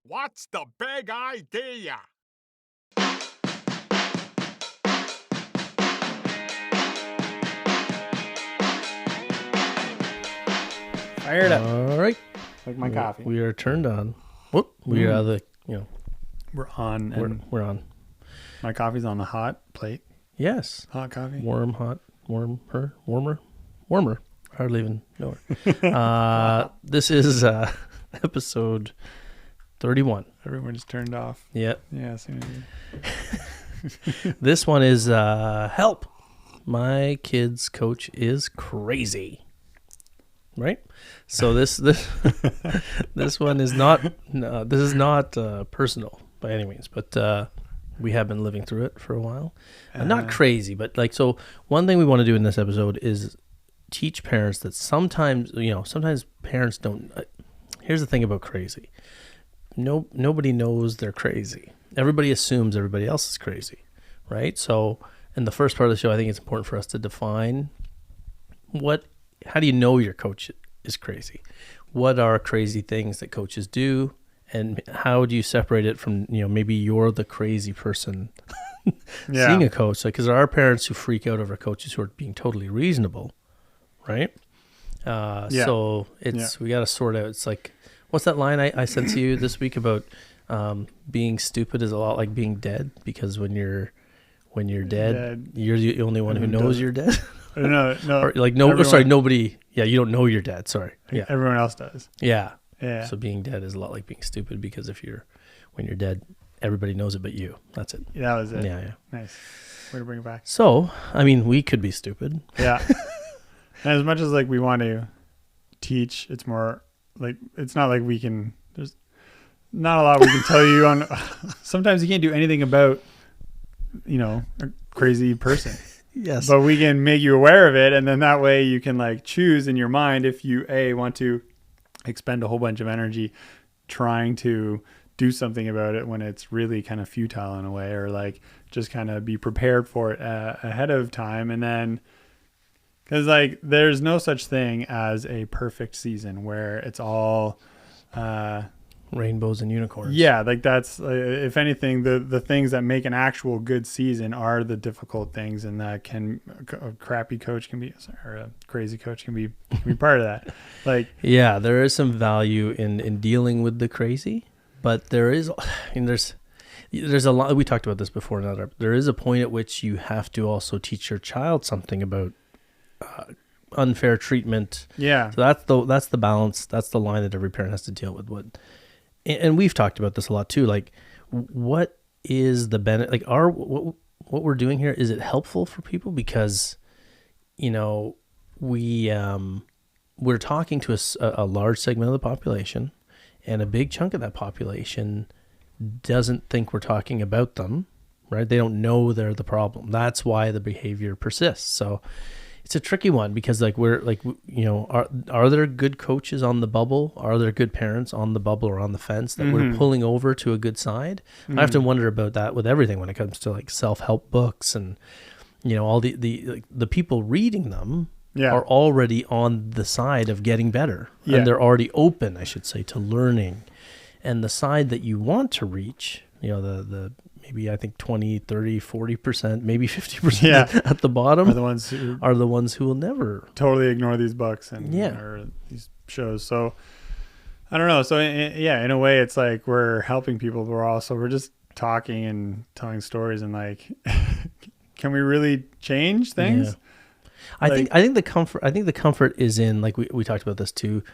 What's the big idea? Fired up. All right. Like my coffee. We are turned on. Whoop. We are We're on. And we're on. my coffee's on the hot plate. Yes. Hot coffee. Warm, hot, warmer. Hardly even know her. This is episode 31. Everyone just turned off. Yep. Yeah. Same This one is help. My kid's coach is crazy. Right? So this this one is not this is not personal by any means, but we have been living through it for a while. Not crazy, but like, so one thing we want to do in this episode is teach parents that sometimes parents don't. Here's the thing about crazy. Nobody knows they're crazy. Everybody assumes everybody else is crazy, right? So in the first part of the show, I think it's important for us to define how do you know your coach is crazy? What are crazy things that coaches do? And how do you separate it from, maybe you're the crazy person seeing a coach? Because there are parents who freak out over coaches who are being totally reasonable, right? So we got to sort out. It's like, what's that line I sent to you this week about being stupid is a lot like being dead, because when you're dead, you're the only one who knows you're dead. No. Or like nobody. Yeah, you don't know you're dead. Sorry. Yeah, everyone else does. Yeah. Yeah. So being dead is a lot like being stupid, because when you're dead, everybody knows it but you. That's it. Yeah, that was it. Yeah. Nice. Way to bring it back. So, I mean, we could be stupid. Yeah. And as much as like we want to teach, it's more like, it's not like there's not a lot we can tell you on. Sometimes you can't do anything about, a crazy person. Yes. But we can make you aware of it, and then that way you can like choose in your mind if you want to expend a whole bunch of energy trying to do something about it when it's really kind of futile in a way, or like just kind of be prepared for it ahead of time. And then, because like there's no such thing as a perfect season where it's all rainbows and unicorns. Yeah, like that's if anything, the things that make an actual good season are the difficult things, and that a crappy coach can be, or a crazy coach can be part of that. Like, yeah, there is some value in dealing with the crazy, but there's a lot. We talked about this before. There is a point at which you have to also teach your child something about unfair treatment. Yeah. So that's the balance. That's the line that every parent has to deal with. And we've talked about this a lot too. Like, what is the benefit? Like, what we're doing here, is it helpful for people? Because, we're talking to a large segment of the population, and a big chunk of that population doesn't think we're talking about them, right? They don't know they're the problem. That's why the behavior persists. So it's a tricky one, because like are there good coaches on the bubble? Are there good parents on the bubble or on the fence that we're pulling over to a good side? I have to wonder about that with everything when it comes to like self-help books, and all the people reading them are already on the side of getting better, and they're already open, I should say, to learning. And the side that you want to reach, the maybe I think 20, 30, 40%, maybe 50% at the bottom are the ones who will never totally ignore these books and or these shows. So I don't know. So in a way, it's like we're helping people, but we're just talking and telling stories, and like, can we really change things? Yeah. I think the comfort is in, like we talked about this too,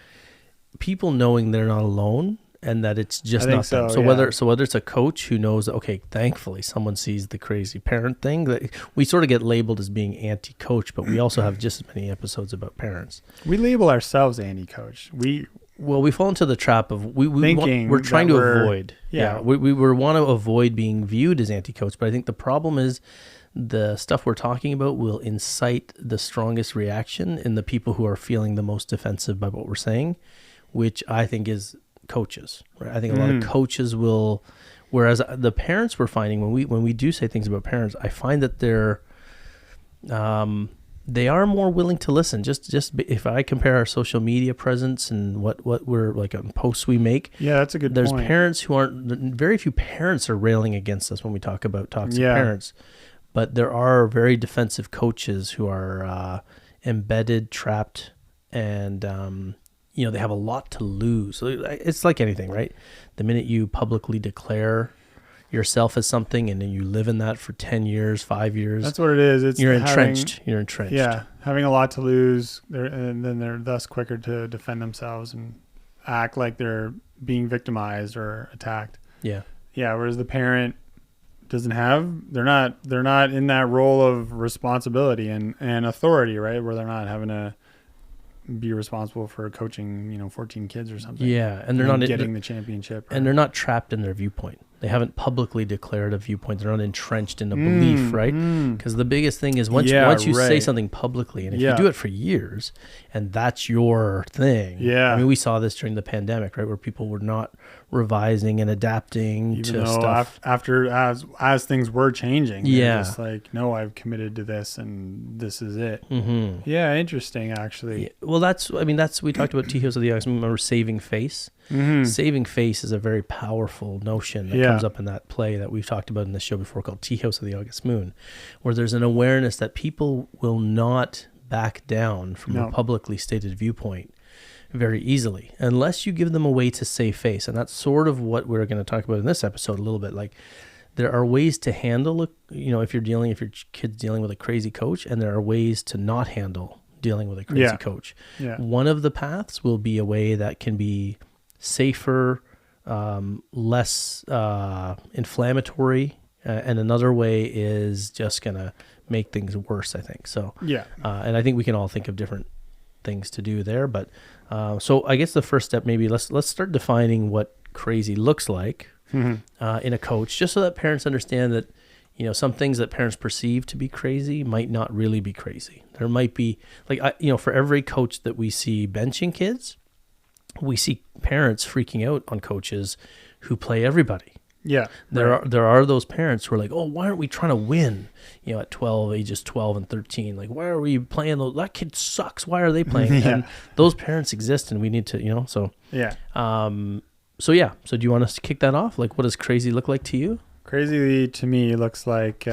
people knowing they're not alone, and that it's just not them. So whether it's a coach who knows, okay, thankfully someone sees the crazy parent thing, that we sort of get labeled as being anti-coach, but we also have just as many episodes about parents. We label ourselves anti-coach. We fall into the trap of we're trying to avoid. Yeah. We want to avoid being viewed as anti-coach, but I think the problem is the stuff we're talking about will incite the strongest reaction in the people who are feeling the most defensive by what we're saying, which I think is coaches, right? I think a lot of coaches will, whereas the parents we're finding when we do say things about parents, I find that they're they are more willing to listen. If I compare our social media presence and what we're like on posts we make, Yeah, that's a good there's point. parents who aren't, very few parents are railing against us when we talk about toxic parents, but there are very defensive coaches who are embedded, trapped, and they have a lot to lose. So it's like anything, right? The minute you publicly declare yourself as something and then you live in that for 10 years, 5 years. That's what it is. You're entrenched. You're entrenched. Yeah, having a lot to lose, and then they're thus quicker to defend themselves and act like they're being victimized or attacked. Yeah. Yeah, whereas the parent doesn't have, they're not in that role of responsibility and authority, right? Where they're not having to be responsible for coaching, 14 kids or something. Yeah, and they're not getting the championship. And they're not trapped in their viewpoint. They haven't publicly declared a viewpoint. They're not entrenched in a belief, right? Because the biggest thing is once you say something publicly, and if you do it for years, and that's your thing. Yeah. I mean, we saw this during the pandemic, right, where people were not revising and adapting Even to though stuff. as things were changing. Yeah. Just like, no, I've committed to this, and this is it. Mm-hmm. Yeah, interesting, actually. Yeah. Well, we talked about T Heels of the August. Remember saving face? Mm-hmm. Saving face is a very powerful notion that comes up in that play that we've talked about in this show before called Tea House of the August Moon, where there's an awareness that people will not back down from a publicly stated viewpoint very easily unless you give them a way to save face. And that's sort of what we're going to talk about in this episode a little bit. Like, there are ways to handle, if your kid's dealing with a crazy coach, and there are ways to not handle dealing with a crazy coach. Yeah. One of the paths will be a way that can be safer, less inflammatory, and another way is just gonna make things worse, I think. So and I think we can all think of different things to do there, but so I guess the first step, maybe let's start defining what crazy looks like in a coach, just so that parents understand that some things that parents perceive to be crazy might not really be crazy. There might be for every coach that we see benching kids, we see parents freaking out on coaches who play everybody. Yeah. There are those parents who are like, oh, why aren't we trying to win? At ages 12 and 13, like, why are we playing those? That kid sucks. Why are they playing? And those parents exist, and we need to, so. Yeah. So do you want us to kick that off? Like, what does crazy look like to you? Crazy to me looks like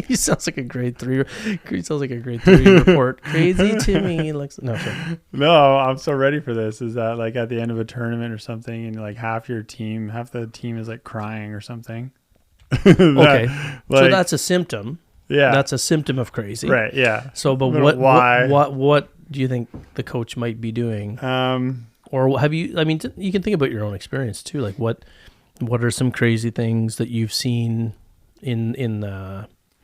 He sounds like a grade 3. He sounds like a grade 3 report. Crazy to me looks. No, sorry. No, I'm so ready for this. Is that like at the end of a tournament or something, and like half the team is like crying or something? Okay, so that's a symptom. Yeah, that's a symptom of crazy. Right. Yeah. So, but what do you think the coach might be doing? Or have you? I mean, you can think about your own experience too. Like, what are some crazy things that you've seen in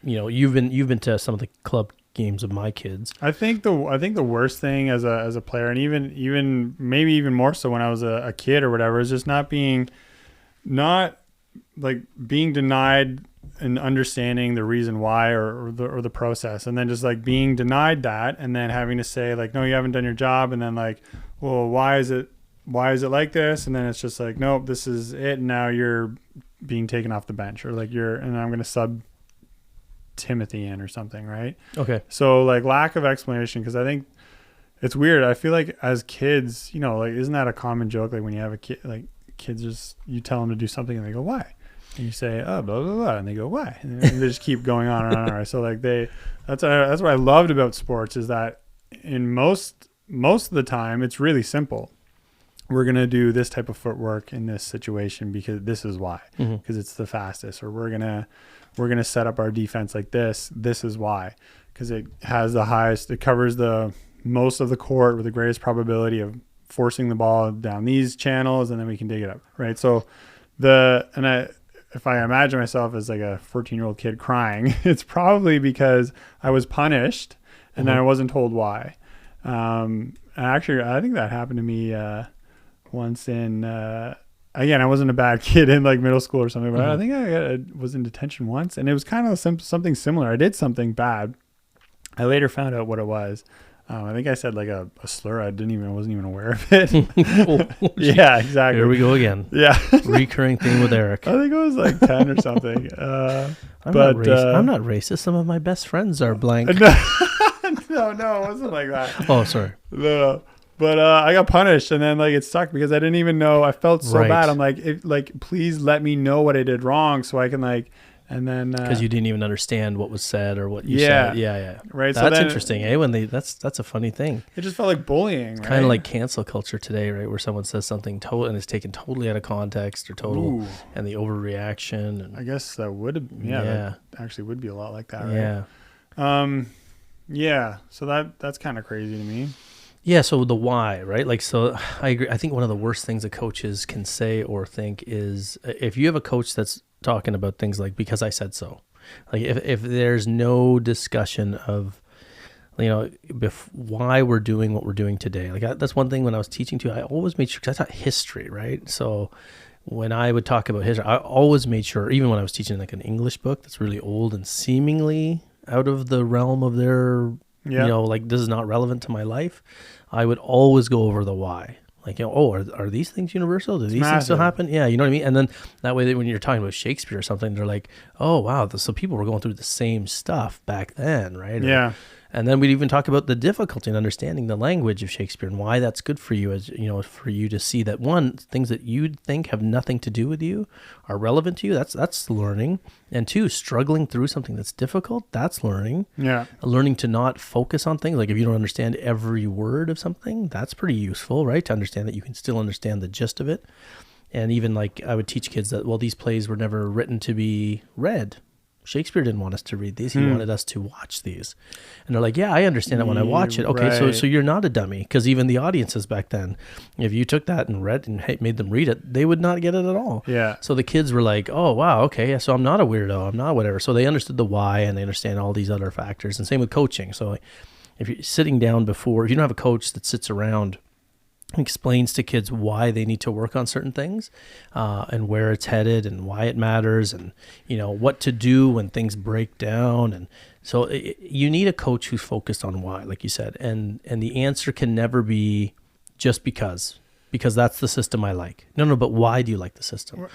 you've been to some of the club games of my kids. I think the worst thing as a player, and even maybe even more so when I was a kid or whatever, is just not being denied and understanding the reason why or the process, and then just like being denied that, and then having to say like, no, you haven't done your job, and then like, well, why is it like this? And then it's just like, nope, this is it. And now you're being taken off the bench, or like and I'm going to sub Timothy in or something, right? Okay. So like lack of explanation, because I think it's weird. I feel like as kids, like, isn't that a common joke? Like when you have a kid, like kids just, you tell them to do something and they go, why? And you say, oh, blah, blah, blah. And they go, why? And they just keep going on and on. Right? So like that's what I loved about sports, is that in most of the time, it's really simple. We're going to do this type of footwork in this situation because this is why, because it's the fastest, or we're going to set up our defense like this. This is why, because it has the highest, it covers the most of the court with the greatest probability of forcing the ball down these channels, and then we can dig it up. Right. So if I imagine myself as like a 14-year-old kid crying, it's probably because I was punished and then I wasn't told why. Actually, I think that happened to me once in, again, I wasn't a bad kid in like middle school or something, but I think I was in detention once, and it was kind of something similar. I did something bad. I later found out what it was. I think I said like a slur. I wasn't even aware of it. Yeah, exactly. Here we go again. Yeah. Recurring theme with Eric. I think it was like 10 or something. I'm not racist. Some of my best friends are blank. No, it wasn't like that. Oh, sorry. No. But I got punished, and then like it sucked because I didn't even know. I felt so Right. bad. I'm like, please let me know what I did wrong so I can like, and then Because you didn't even understand what was said or what you Yeah. said. Yeah. right. So That's then interesting, eh? When that's a funny thing. it just felt like bullying. Right? Kind of like cancel culture today, right? Where someone says something and it's taken totally out of context or total, Ooh. and the overreaction. And I guess that would that actually would be a lot like that, right? yeah. Yeah. So that's kind of crazy to me. Yeah, so the why, right? Like, so I agree. I think one of the worst things that coaches can say or think is if you have a coach that's talking about things like, because I said so, like if there's no discussion of, why we're doing what we're doing today. Like that's one thing when I was teaching too, I always made sure, because I taught history, right? So when I would talk about history, I always made sure, even when I was teaching like an English book that's really old and seemingly out of the realm of their, like this is not relevant to my life, I would always go over the why. Like, are these things universal? Do these things still happen? Yeah, you know what I mean? And then that way, when you're talking about Shakespeare or something, they're like, oh, wow, so people were going through the same stuff back then, right? Yeah. And then we'd even talk about the difficulty in understanding the language of Shakespeare and why that's good for you, as for you to see that one, things that you'd think have nothing to do with you are relevant to you. That's learning. And two, struggling through something that's difficult, that's learning. Yeah. Learning to not focus on things. Like if you don't understand every word of something, that's pretty useful, right? To understand that you can still understand the gist of it. And even like I would teach kids that, well, these plays were never written to be read. Shakespeare didn't want us to read these. He wanted us to watch these. And they're like, yeah, I understand it when I watch it. Okay, Right. so you're not a dummy. Because even the audiences back then, if you took that and read and made them read it, they would not get it at all. Yeah. So the kids were like, oh, wow, okay, so I'm not a weirdo. I'm not whatever. So they understood the why and they understand all these other factors. And same with coaching. So if you're sitting down if you don't have a coach that sits around explains to kids why they need to work on certain things and where it's headed and why it matters and what to do when things break down. And so you need a coach who's focused on why, like you said, and the answer can never be just because that's the system I like. No, but why do you like the system?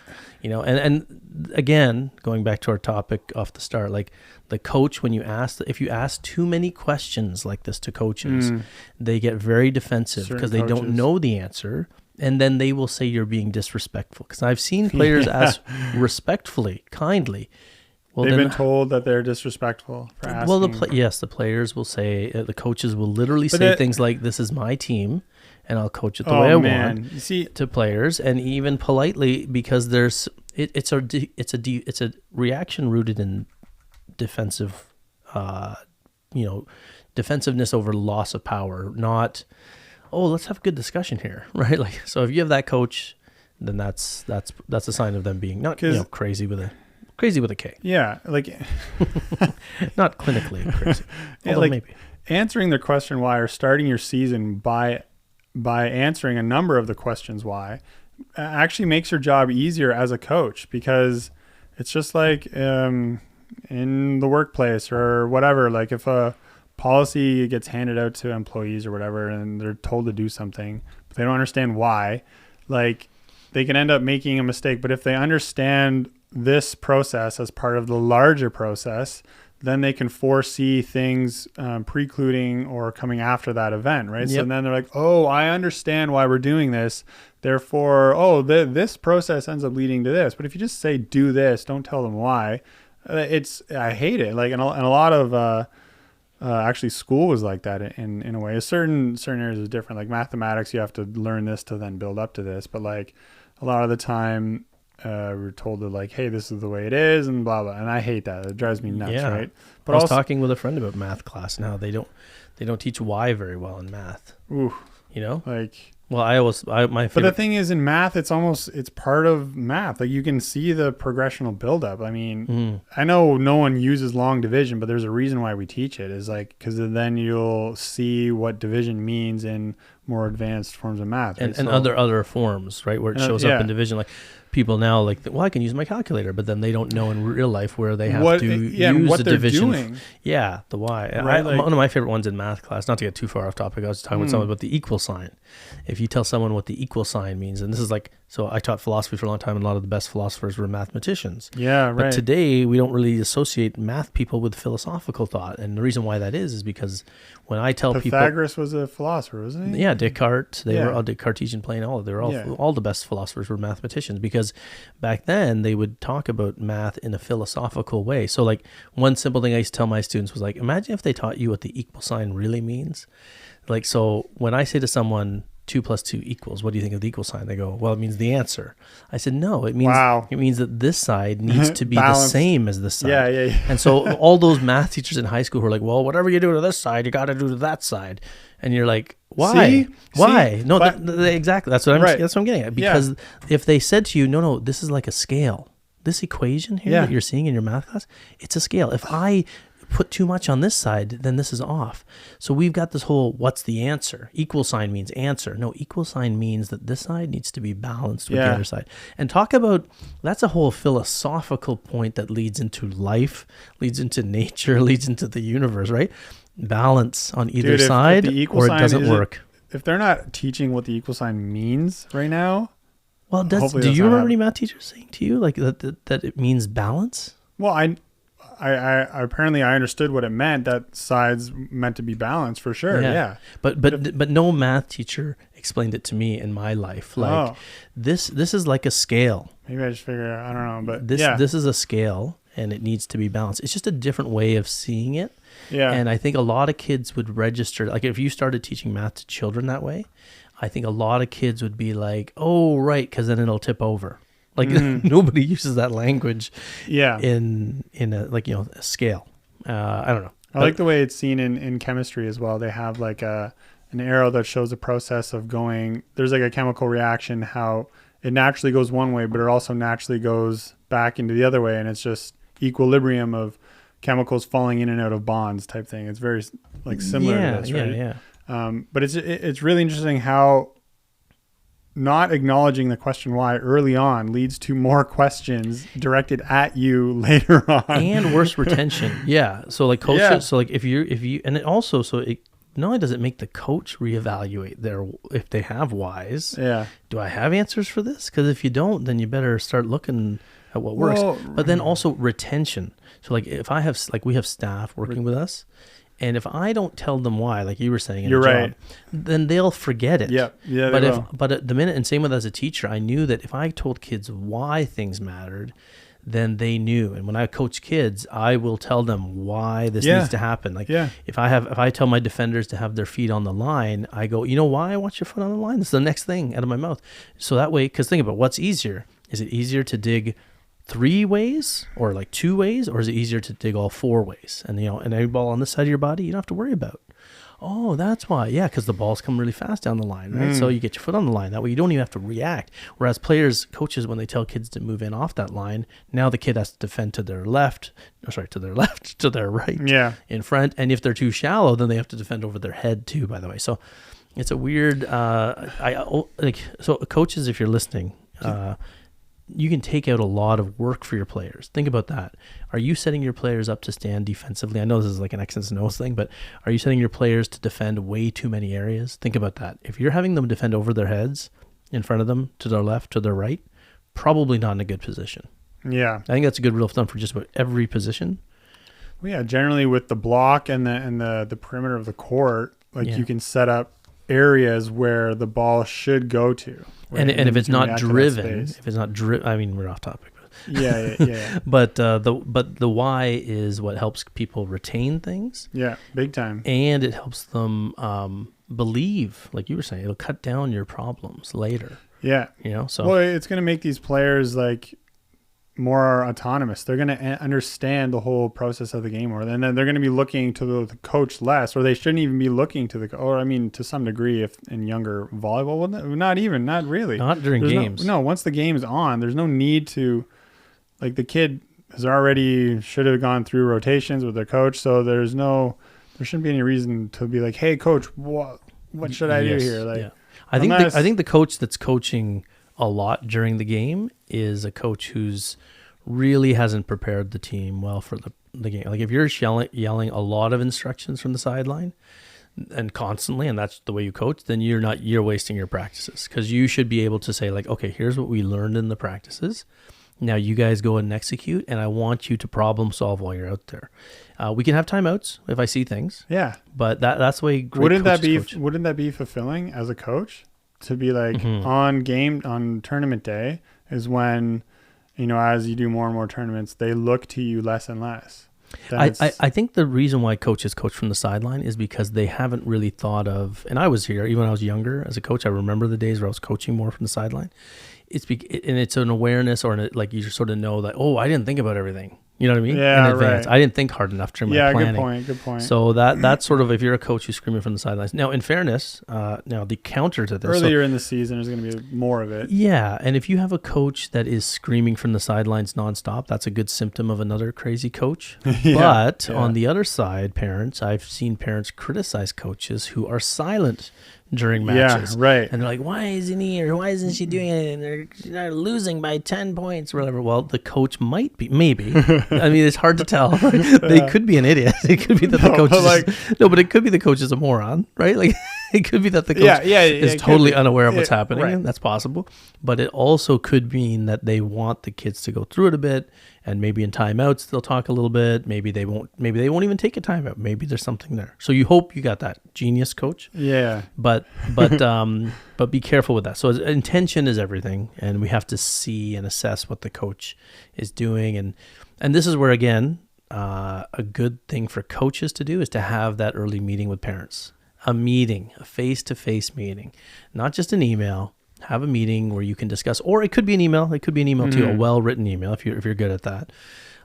And again, going back to our topic off the start, like the coach, if you ask too many questions like this to coaches, they get very defensive because they don't know the answer. And then they will say you're being disrespectful. Because I've seen players ask respectfully, kindly. Well, They've been told that they're disrespectful for asking. Well, the players will say, the coaches will literally say things like, this is my team, and I'll coach it the way I want. You see, to players, and even politely, because it's a reaction rooted in defensive, defensiveness over loss of power, not, let's have a good discussion here, right? Like, so if you have that coach, then that's a sign of them being not crazy with a K. Yeah, like not clinically crazy. Although like maybe answering the question why or starting your season by answering a number of the questions why actually makes your job easier as a coach, because it's just like in the workplace or whatever, like if a policy gets handed out to employees or whatever and they're told to do something but they don't understand why, like they can end up making a mistake. But if they understand this process as part of the larger process, then they can foresee things precluding or coming after that event, right? Yep. So then they're like, oh, I understand why we're doing this. Therefore, this process ends up leading to this. But if you just say, do this, don't tell them why, I hate it. Like, and a lot of, actually school was like that in a way. Certain areas is different. Like mathematics, you have to learn this to then build up to this. But like a lot of the time, we're told to like, hey, this is the way it is and blah, blah. And I hate that. It drives me nuts, right? But I was talking with a friend about math class and how they don't teach why very well in math. Ooh, like, well, my favorite. But the thing is, in math, it's part of math. Like you can see the progressional buildup. I mean, I know no one uses long division, but there's a reason why we teach it, is like, because then you'll see what division means in more advanced forms of math. Right? And other forms, right? Where it shows up in division. Like people now like, well, I can use my calculator, but then they don't know in real life where they have to use what the they're division. Doing. Yeah, the why. Right, one of my favorite ones in math class, not to get too far off topic, I was talking with someone about the equal sign. if you tell someone what the equal sign means, and this is like, so I taught philosophy for a long time, and a lot of the best philosophers were mathematicians. Yeah, right. But today we don't really associate math people with philosophical thought, and the reason why that is because when I tell Pythagoras was a philosopher, wasn't he? yeah, Descartes, they Yeah. were all Cartesian plane, they were all Yeah. all the best philosophers were mathematicians, because back then they would talk about math in a philosophical way. So like one simple thing I used to tell my students was like, imagine if they taught you what the equal sign really means. Like, so when I say to someone 2 + 2 = what do you think of the equal sign? They go, well, it means the answer. I said, no, it means it means that this side needs to be the same as this side. Yeah. And so all those math teachers in high school who are like, well, whatever you do to this side, you got to do to that side. And you're like, why? Why? No, exactly. That's what that's what I'm getting at. Because if they said to you, no, this is like a scale. This equation here that you're seeing in your math class, it's a scale. If I put too much on this side, then this is off. So we've got this whole, what's the answer? Equal sign means answer. No, equal sign means that this side needs to be balanced with the other side. And talk about, that's a whole philosophical point that leads into life, leads into nature, leads into the universe, right? Balance on either side, or it doesn't work. If they're not teaching what the equal sign means right now, well, do you remember any math teachers saying to you like that it means balance? Well, I apparently I understood what it meant, that sides meant to be balanced for sure. Yeah. But no math teacher explained it to me in my life. Like this is like a scale. Maybe I just figure I don't know, but this is a scale and it needs to be balanced. It's just a different way of seeing it. Yeah. And I think a lot of kids would register, like if you started teaching math to children that way, I think a lot of kids would be like, oh, right, because then it'll tip over. Like nobody uses that language in a scale. I don't know. I like the way it's seen in chemistry as well. They have like an arrow that shows the process of going, there's like a chemical reaction, how it naturally goes one way, but it also naturally goes back into the other way. And it's just equilibrium of chemicals falling in and out of bonds type thing. It's very like similar to this, right? Yeah. But it's really interesting how not acknowledging the question why early on leads to more questions directed at you later on and worse retention. Yeah. So like coaches, so like if you, and it also, so it not only does it make the coach reevaluate if they have whys. Yeah. Do I have answers for this? Because if you don't, then you better start looking at what works. But then also retention. So like if I have, like we have staff working with us, and if I don't tell them why, like you were saying, you're right, then they'll forget it. Yeah. But at the minute, and same with as a teacher, I knew that if I told kids why things mattered, then they knew. And when I coach kids, I will tell them why this needs to happen. Like if I tell my defenders to have their feet on the line, I go, you know why I want your foot on the line? This is the next thing out of my mouth. So that way, because think about what's easier. Is it easier to dig 3 ways or like 2 ways, or is it easier to dig all 4 ways? And and every ball on this side of your body, you don't have to worry about. Oh, that's why. Yeah, because the balls come really fast down the line, right? So you get your foot on the line. That way you don't even have to react. Whereas coaches, when they tell kids to move in off that line, now the kid has to defend to their right, in front. And if they're too shallow, then they have to defend over their head too, by the way. So it's a weird, so coaches, if you're listening, you can take out a lot of work for your players. Think about that. Are you setting your players up to stand defensively? I know this is like an X's and O's thing, but are you setting your players to defend way too many areas? Think about that. If you're having them defend over their heads, in front of them, to their left, to their right, probably not in a good position. Yeah. I think that's a good rule of thumb for just about every position. Well, yeah, generally with the block and the perimeter of the court, you can set up areas where the ball should go to. And if it's not driven, I mean, we're off topic. Yeah. But the why is what helps people retain things. Yeah, big time. And it helps them believe, like you were saying, it'll cut down your problems later. Yeah. So it's going to make these players like more autonomous. They're going to understand the whole process of the game more. And then they're going to be looking to the coach less, or they shouldn't even be looking to to some degree, if in younger volleyball, well, not really. Not during games. No, once the game's on, there's no need to, like the kid should have gone through rotations with their coach. So there shouldn't be any reason to be like, hey coach, what should I do here? Like, I think the coach that's coaching a lot during the game is a coach who's really hasn't prepared the team well for the game. Like if you're yelling a lot of instructions from the sideline, and constantly, and that's the way you coach, then you're wasting your practices, because you should be able to say like, okay, here's what we learned in the practices. Now you guys go and execute, and I want you to problem solve while you're out there. We can have timeouts if I see things. Yeah. But that's the way great Wouldn't that be fulfilling as a coach to be like on tournament day is when, as you do more and more tournaments, they look to you less and less. I think the reason why coaches coach from the sideline is because they haven't really thought of, and I was here, even when I was younger as a coach, I remember the days where I was coaching more from the sideline. It's an awareness, or like you just sort of know that, oh, I didn't think about everything. You know what I mean? Yeah, in advance. right. I didn't think hard enough during my planning. Good point. So that's sort of, if you're a coach who's screaming from the sidelines. Now, in fairness, the counter to this. Earlier in the season, there's going to be more of it. Yeah, and if you have a coach that is screaming from the sidelines nonstop, that's a good symptom of another crazy coach. But on the other side, I've seen parents criticize coaches who are silent during matches. Yeah, right. And they're like, why isn't he, or why isn't she doing it? And they're losing by 10 points or whatever. Well, the coach might be, maybe. I mean, it's hard to tell. They could be an idiot. It could be that the coach but it could be the coach is a moron, right? Like, it could be that the coach is totally unaware of what's happening. Right. That's possible. But it also could mean that they want the kids to go through it a bit, and maybe in timeouts they'll talk a little bit. Maybe they won't even take a timeout. Maybe there's something there. So you hope you got that genius coach. Yeah. But be careful with that. So intention is everything, and we have to see and assess what the coach is doing, and this is where, again, a good thing for coaches to do is to have that early meeting with parents. A face-to-face meeting, not just an email. Have a meeting where you can discuss, or it could be an email. It could be an email too, a well-written email if you're good at that.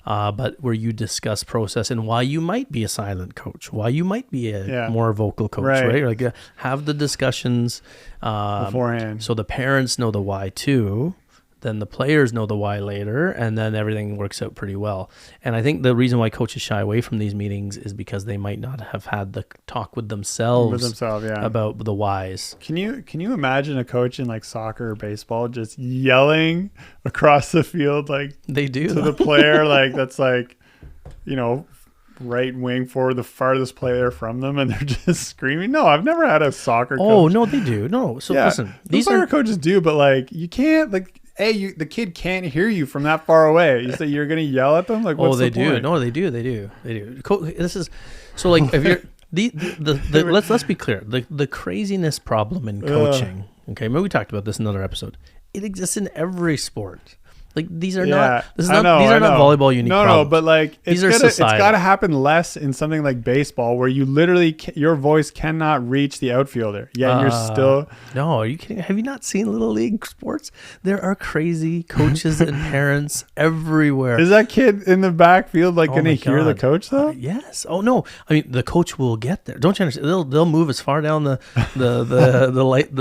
But where you discuss process and why you might be a silent coach, why you might be a more vocal coach, right? Like have the discussions beforehand, so the parents know the why too. Then the players know the why later, and then everything works out pretty well. And I think the reason why coaches shy away from these meetings is because they might not have had the talk with themselves about the whys. Can you imagine a coach in like soccer or baseball just yelling across the field like they do to the player like that's like, right wing forward, the farthest player from them, and they're just screaming? No, I've never had a soccer coach. Oh, no, they do. No. So listen, these soccer coaches do, but like you can't like. Hey, the kid can't hear you from that far away. You say you're going to yell at them? Like, what's the point? Do. No, they do. They do. This is so like if you're let's be clear. The craziness problem in coaching. Okay, maybe we talked about this in another episode. It exists in every sport. Like these are not. These are not volleyball unique. No, but like it's got to happen less in something like baseball, where you literally your voice cannot reach the outfielder. Yet you're still. No, are you kidding? Have you not seen Little League sports? There are crazy coaches and parents everywhere. Is that kid in the backfield going to hear the coach though? Yes. Oh no. I mean, the coach will get there. Don't you understand? They'll move as far down the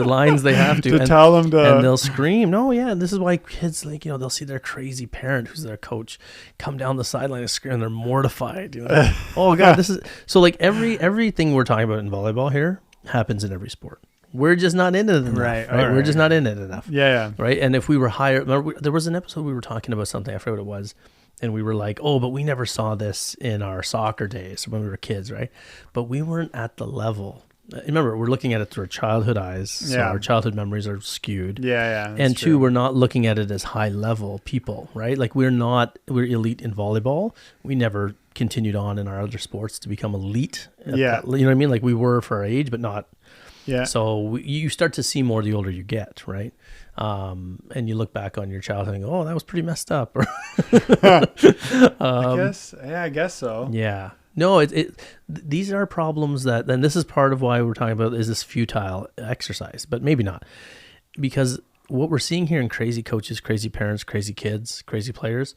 lines they have to tell them to, and they'll scream. No, yeah. This is why kids they'll see their crazy parent who's their coach come down the sideline and scream, and they're mortified. Oh God, this is so like everything we're talking about in volleyball here happens in every sport. We're just not in it enough. Right. We're just not in it enough. Yeah. Right. And if we were higher, there was an episode we were talking about something, I forget what it was, and we were like, oh, but we never saw this in our soccer days when we were kids, right? But we weren't at the level. Remember, we're looking at it through our childhood eyes, so our childhood memories are skewed. Yeah. And two, we're not looking at it as high level people, right? Like we're elite in volleyball. We never continued on in our other sports to become elite. You know what I mean? Like we were for our age, but not. Yeah. So you start to see more the older you get, right? And you look back on your childhood and go, oh, that was pretty messed up. I guess so. Yeah. No, these are problems and this is part of why we're talking about is this futile exercise, but maybe not. Because what we're seeing here in crazy coaches, crazy parents, crazy kids, crazy players,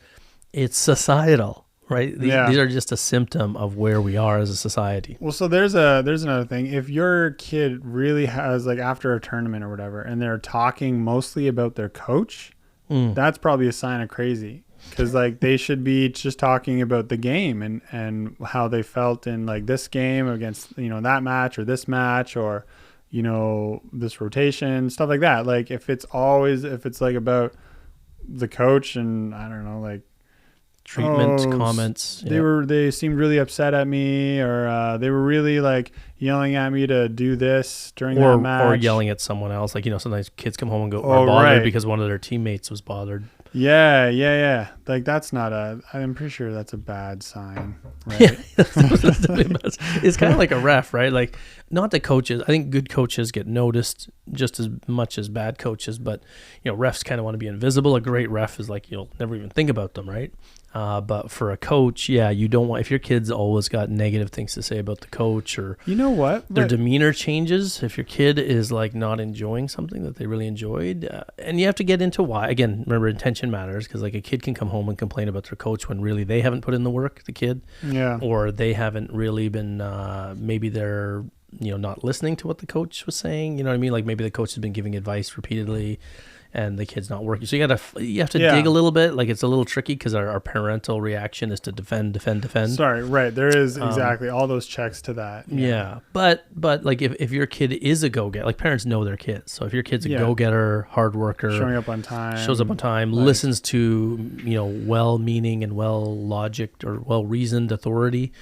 it's societal, right? These are just a symptom of where we are as a society. Well, so there's another thing. If your kid really has like after a tournament or whatever, and they're talking mostly about their coach, that's probably a sign of crazy. Because like they should be just talking about the game and how they felt in like this game against that match or this match or this rotation, stuff like that. Like if it's like about the coach and I don't know, like treatment, Oh, comments. They seemed really upset at me, or they were really like yelling at me to do this during that match, or yelling at someone else. Like, sometimes kids come home and are Oh, bothered right. because one of their teammates was bothered. Yeah. Like that's not I'm pretty sure that's a bad sign, right? Yeah, it's kind of like a ref, right? Like, not the coaches. I think good coaches get noticed just as much as bad coaches, but refs kind of want to be invisible. A great ref is like you'll never even think about them, right? But for a coach, you don't want, if your kid's always got negative things to say about the coach, or You know what? their demeanor changes, if your kid is like not enjoying something that they really enjoyed, and you have to get into why. Again, remember, intention matters, because like a kid can come home and complain about their coach when really they haven't put in the work, the kid, or they haven't really been, maybe they're not listening to what the coach was saying. You know what I mean? Like maybe the coach has been giving advice repeatedly and the kid's not working. So you have to dig a little bit. Like, it's a little tricky because our parental reaction is to defend. Sorry, right. There is exactly all those checks to that. Yeah. But like if your kid is a go-getter, like parents know their kids. So if your kid's a go-getter, hard worker, shows up on time, listens to, well-meaning and well-logicked or well-reasoned authority,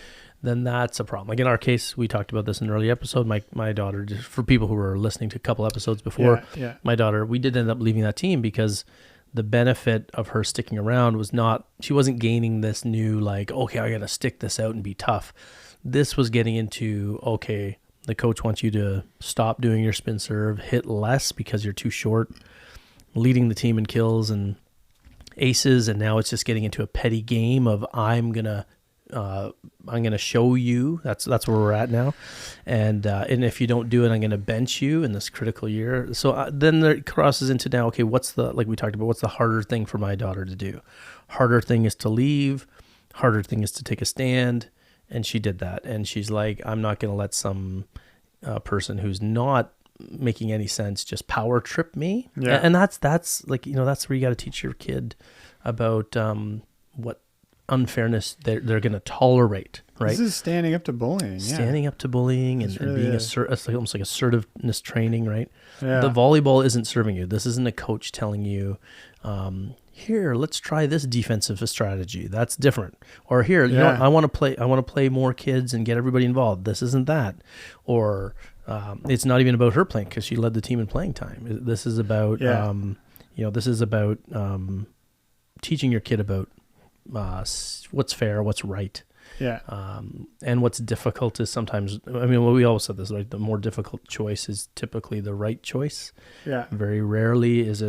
then that's a problem. Like in our case, we talked about this in an early episode. My daughter, just for people who were listening to a couple episodes before, my daughter, we did end up leaving that team because the benefit of her sticking around was not, she wasn't gaining this new, like, okay, I got to stick this out and be tough. This was getting into, okay, the coach wants you to stop doing your spin serve, hit less because you're too short, leading the team in kills and aces. And now it's just getting into a petty game of I'm going to show you. That's where we're at now, and if you don't do it, I'm going to bench you in this critical year. So then it crosses into now, okay, what's the, like we talked about, what's the harder thing for my daughter to do? Harder thing is to leave. Harder thing is to take a stand, and she did that. And she's like, I'm not going to let some person who's not making any sense just power trip me. Yeah. And that's like, that's where you got to teach your kid about what unfairness they're going to tolerate, right? This is standing up to bullying. Standing up to bullying and really being almost like assertiveness training, right? Yeah. The volleyball isn't serving you. This isn't a coach telling you, here, let's try this defensive strategy. That's different. Or here, you know, I want to play more kids and get everybody involved. This isn't that. Or it's not even about her playing because she led the team in playing time. This is about, teaching your kid about what's fair, what's right. Yeah. And what's difficult is sometimes, we always said this, like the more difficult choice is typically the right choice. Yeah. Very rarely is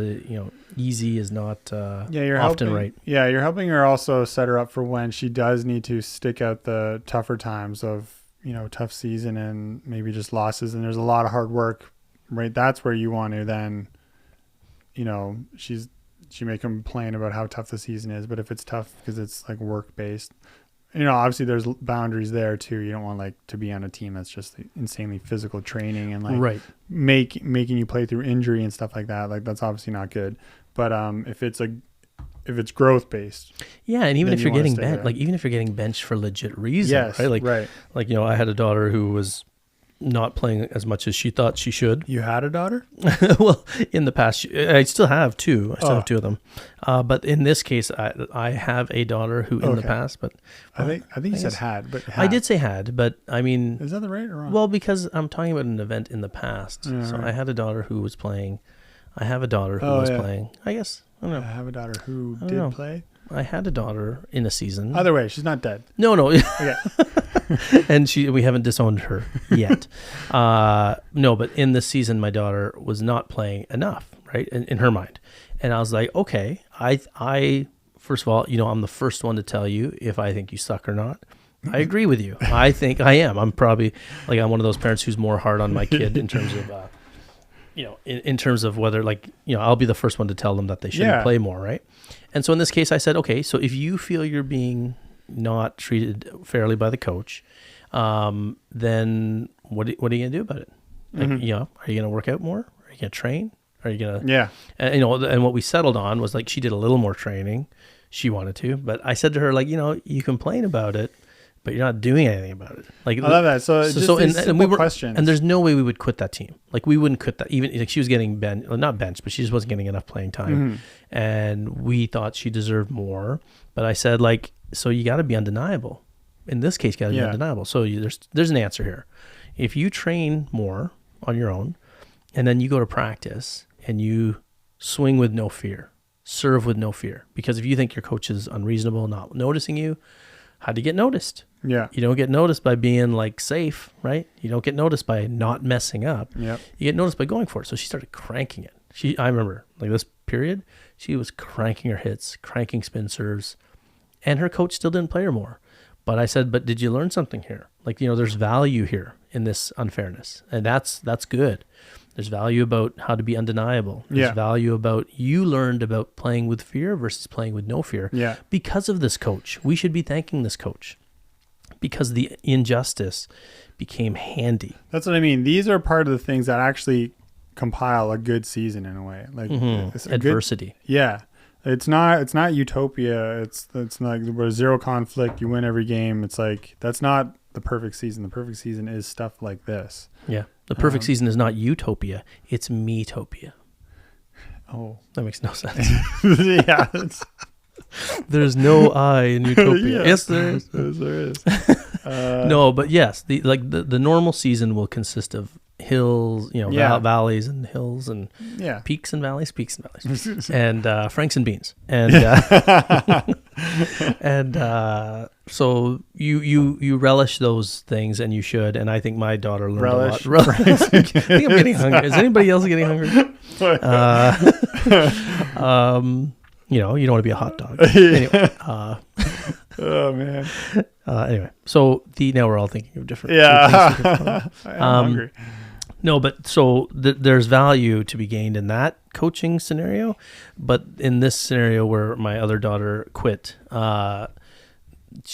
easy is not you're often helping, right. Yeah, you're helping her also set her up for when she does need to stick out the tougher times of, tough season and maybe just losses. And there's a lot of hard work, right? That's where you want to then, she may complain about how tough the season is, but if it's tough because it's like work based, obviously there's boundaries there too. You don't want to be on a team that's just insanely physical training and making you play through injury and stuff like that. Like that's obviously not good. But if it's growth based, and even if you're getting benched for legit reasons, right? Like I had a daughter who was not playing as much as she thought she should. You had a daughter? Well, in the past, I still have two. I still have two of them. But in this case, I have a daughter who in the past, but I think you said had, but I did say had, but is that the right or wrong? Well, because I'm talking about an event in the past. So right. I had a daughter who was playing. I have a daughter who was playing. I guess, I don't know. I have a daughter who did play. I had a daughter in a season. Either way, she's not dead. No. Okay. And we haven't disowned her yet. No, but in this season, my daughter was not playing enough, right? In her mind. And I was like, okay, I first of all, I'm the first one to tell you if I think you suck or not. I agree with you. I think I am. I'm probably I'm one of those parents who's more hard on my kid in terms of, in terms of whether I'll be the first one to tell them that they shouldn't play more, right? And so in this case, I said, okay, so if you feel you're being not treated fairly by the coach, then what are you going to do about it? Are you going to work out more? Are you going to train? Are you going to... And, and what we settled on was she did a little more training. She wanted to, but I said to her, you complain about it, but you're not doing anything about it. Like I love that. So, just these simple questions. And there's no way we would quit that team. Like we wouldn't quit that. Even like she was getting not benched, but she just wasn't getting enough playing time. And we thought she deserved more. But I said, like, so you got to be undeniable. In this case, got to be undeniable. So there's an answer here. If you train more on your own, and then you go to practice and you swing with no fear, serve with no fear, because if you think your coach is unreasonable, not noticing you, how do you get noticed? Yeah. You don't get noticed by being like safe, right? You don't get noticed by not messing up. Yep. You get noticed by going for it. So she started cranking it. I remember like this period, she was cranking her hits, cranking spin serves, and her coach still didn't play her more. But I said, but did you learn something here? Like, there's value here in this unfairness. And that's good. There's value about how to be undeniable. There's value about you learned about playing with fear versus playing with no fear. Yeah. Because of this coach. We should be thanking this coach because the injustice became handy. That's what I mean. These are part of the things that actually compile a good season in a way. Like it's adversity. It's not utopia. It's like where zero conflict, you win every game. It's like, that's not the perfect season. The perfect season is stuff like this. Yeah. The perfect season is not utopia. It's me-topia. Oh, that makes no sense. Yeah. There's no I in utopia. Yeah. Yes, there is. Yes, there is. No, but yes, the normal season will consist of hills, valleys and hills and peaks and valleys, and franks and beans, and so you relish those things, and you should. And I think my daughter learned a lot. I think I'm getting hungry. Is anybody else getting hungry? You don't want to be a hot dog. Anyway, oh man. Anyway, so now we're all thinking of different. Yeah. I'm hungry. No, but so there's value to be gained in that coaching scenario, but in this scenario where my other daughter quit,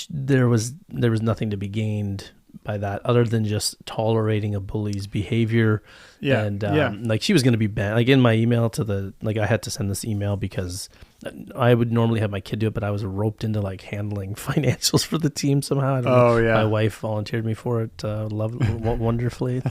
there was nothing to be gained by that other than just tolerating a bully's behavior. Like she was going to be banned. Like in my email I had to send this email because I would normally have my kid do it, but I was roped into like handling financials for the team somehow. I don't know. My wife volunteered me for it. Wonderfully.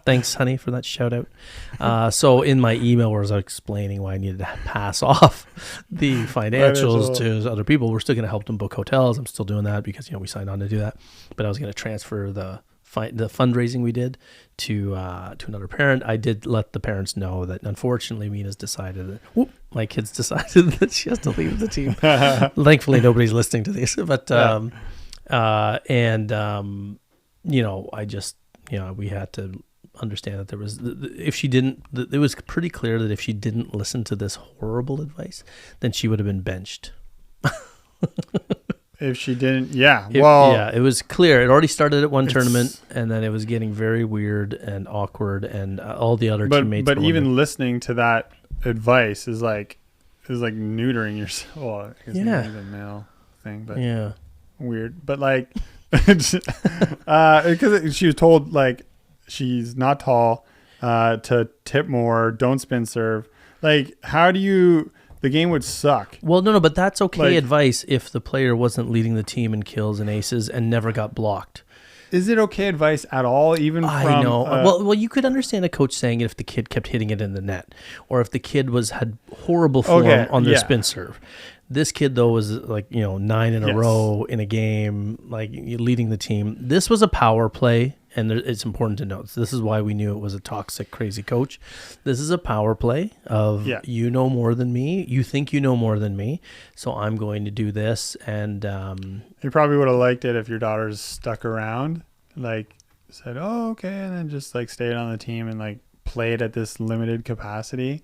Thanks, honey, for that shout out. So in my email where I was explaining why I needed to pass off the financials to other people, we're still going to help them book hotels. I'm still doing that because, we signed on to do that, but I was going to transfer the fundraising we did to another parent. I did let the parents know that unfortunately Mina's decided that my kid's decided that she has to leave the team. Thankfully nobody's listening to this, but I just we had to understand that there was, if she didn't, it was pretty clear that if she didn't listen to this horrible advice, then she would have been benched. If she didn't, it was clear. It already started at one tournament, and then it was getting very weird and awkward, and all the other teammates. But even listening to that advice is like neutering yourself. Well, I guess it's a male thing, but weird. But like, because she was told like she's not tall, to tip more, don't spin serve. Like, how do you? The game would suck. Well, no, but that's okay advice if the player wasn't leading the team in kills and aces and never got blocked. Is it okay advice at all? Even from, I know. Well, you could understand a coach saying it if the kid kept hitting it in the net, or if the kid had horrible form on their spin serve. This kid though was like 9 in a row in a game, like leading the team. This was a power play, and it's important to note. This is why we knew it was a toxic, crazy coach. This is a power play of you know more than me. You think you know more than me, so I'm going to do this. And you probably would have liked it if your daughters stuck around, like said, "Oh, okay," and then just like stayed on the team and like played at this limited capacity.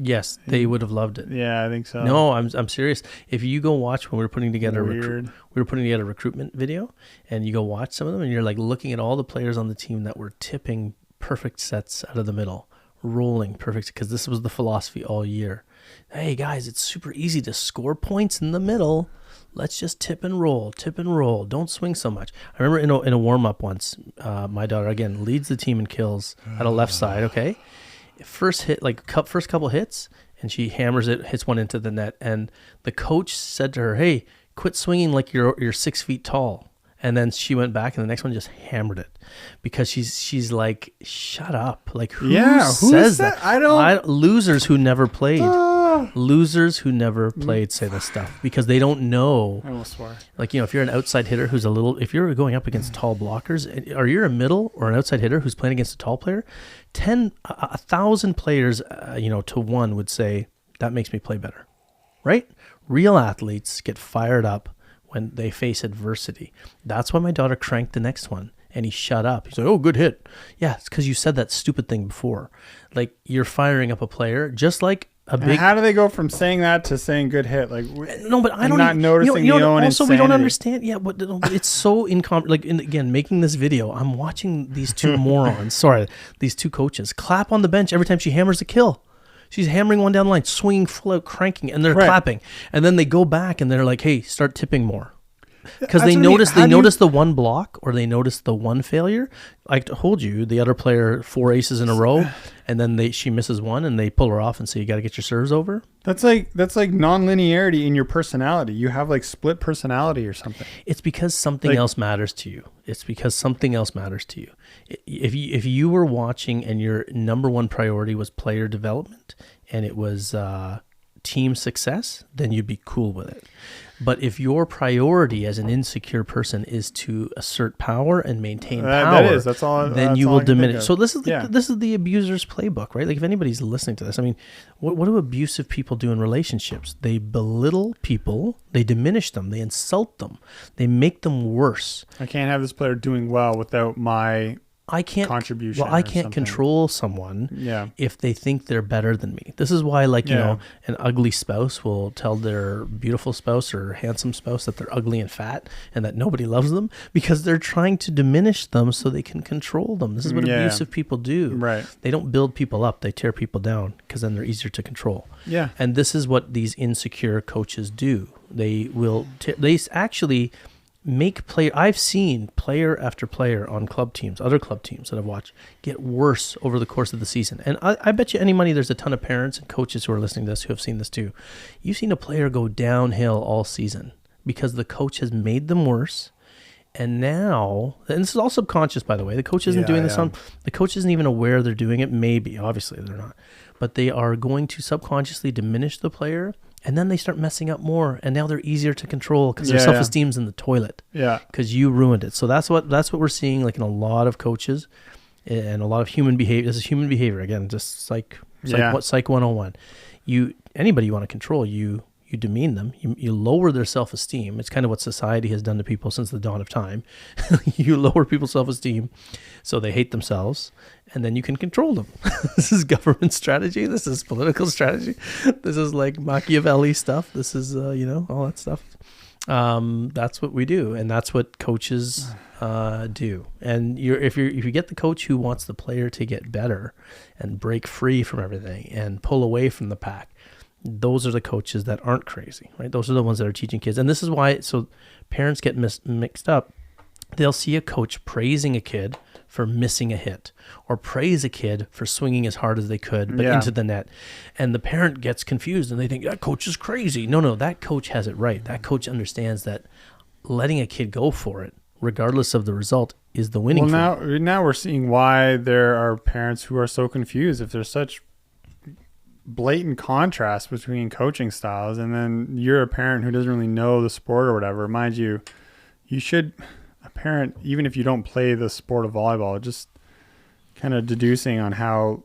Yes, they would have loved it. Yeah, I think so. No, I'm serious. If you go watch when we were putting together a recruitment video, and you go watch some of them, and you're like looking at all the players on the team that were tipping perfect sets out of the middle, rolling perfect, because this was the philosophy all year. Hey guys, it's super easy to score points in the middle. Let's just tip and roll. Don't swing so much. I remember in a warm up once, my daughter again leads the team in kills at a left side. Okay. First hit, first couple hits, and she hammers it, hits one into the net, and the coach said to her, "Hey, quit swinging like you're 6 feet tall." And then she went back, and the next one just hammered it because she's like, shut up. Like, who says that? Losers who never played. Losers who never played say this stuff because they don't know. I almost swore. Like, if you're an outside hitter who's if you're going up against tall blockers, or you're a middle or an outside hitter who's playing against a tall player, 1,000 players, to one would say, that makes me play better, right? Real athletes get fired up when they face adversity. That's why my daughter cranked the next one and he shut up. He's like, oh, good hit. Yeah, it's because you said that stupid thing before. Like, you're firing up a player just like a big... How do they go from saying that to saying good hit? Like, no, but I don't not noticing the own also, insanity. we don't understand. Yeah, but it's so like, and again, making this video, I'm watching these two morons, these two coaches clap on the bench every time she hammers a kill. She's hammering one down the line, swinging full out, cranking, and they're clapping. And then they go back and they're like, hey, start tipping more. Because they notice the one block or they notice the one failure. I told you, the other player 4 aces in a row, and then she misses one, and they pull her off and say, you got to get your serves over. That's like non-linearity in your personality. You have like split personality or something. It's because something else matters to you. If you were watching and your number one priority was player development and it was team success, then you'd be cool with it. But if your priority as an insecure person is to assert power and maintain power, then you will diminish. So this is the abuser's playbook, right? Like, if anybody's listening to this, I mean, what do abusive people do in relationships? They belittle people, they diminish them, they insult them, they make them worse. I can't have this player doing well without my contribution. Well, I can't control someone if they think they're better than me. This is why, an ugly spouse will tell their beautiful spouse or handsome spouse that they're ugly and fat and that nobody loves them because they're trying to diminish them so they can control them. This is what abusive people do. Right. They don't build people up. They tear people down because then they're easier to control. Yeah. And this is what these insecure coaches do. They will, they actually... I've seen player after player on other club teams that I've watched get worse over the course of the season. And I bet you any money there's a ton of parents and coaches who are listening to this who have seen this too. You've seen a player go downhill all season because the coach has made them worse. And now, and this is all subconscious, by the way, the coach isn't doing this the coach isn't even aware they're doing it. Maybe, obviously they're not, but they are going to subconsciously diminish the player. And then they start messing up more, and now they're easier to control because their self-esteem's in the toilet. Yeah, because you ruined it. So that's what we're seeing, like, in a lot of coaches and a lot of human behavior. This is human behavior again, just Psych 101. Anybody you want to control, you demean them. You lower their self-esteem. It's kind of what society has done to people since the dawn of time. You lower people's self-esteem so they hate themselves, and then you can control them. This is government strategy. This is political strategy. This is like Machiavelli stuff. This is, all that stuff. That's what we do, and that's what coaches do. And if you get the coach who wants the player to get better and break free from everything and pull away from the pack, those are the coaches that aren't crazy, right? Those are the ones that are teaching kids. And this is why, so parents get mixed up. They'll see a coach praising a kid for missing a hit or praise a kid for swinging as hard as they could, but into the net. And the parent gets confused and they think that coach is crazy. No, that coach has it right. That coach understands that letting a kid go for it, regardless of the result, is the winning. Well, now we're seeing why there are parents who are so confused. If there's such blatant contrast between coaching styles, and then you're a parent who doesn't really know the sport or whatever, mind you, a parent, even if you don't play the sport of volleyball, just kind of deducing on how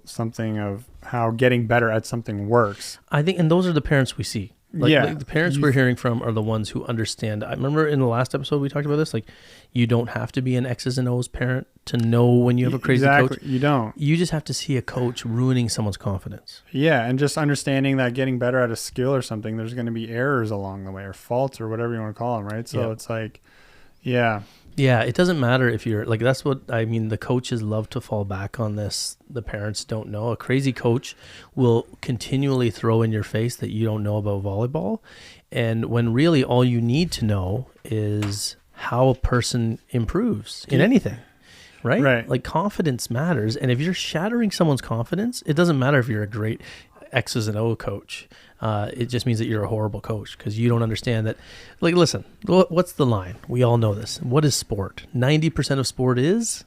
getting better at something works. I think, and those are the parents we see. Like the parents we're hearing from are the ones who understand. I remember in the last episode we talked about this. Like, you don't have to be an X's and O's parent to know when you have a crazy coach. You don't. You just have to see a coach ruining someone's confidence. Yeah, and just understanding that getting better at a skill or something, there's going to be errors along the way or faults or whatever you want to call them, right? So it's like, Yeah, it doesn't matter if you're like, that's what I mean. The coaches love to fall back on this. The parents don't know. A crazy coach will continually throw in your face that you don't know about volleyball. And when really all you need to know is how a person improves in anything, right? Like, confidence matters. And if you're shattering someone's confidence, it doesn't matter if you're a great X's and O coach. it just means that you're a horrible coach because you don't understand that. Like, listen, what's the line? We all know this. What is sport? 90% of sport is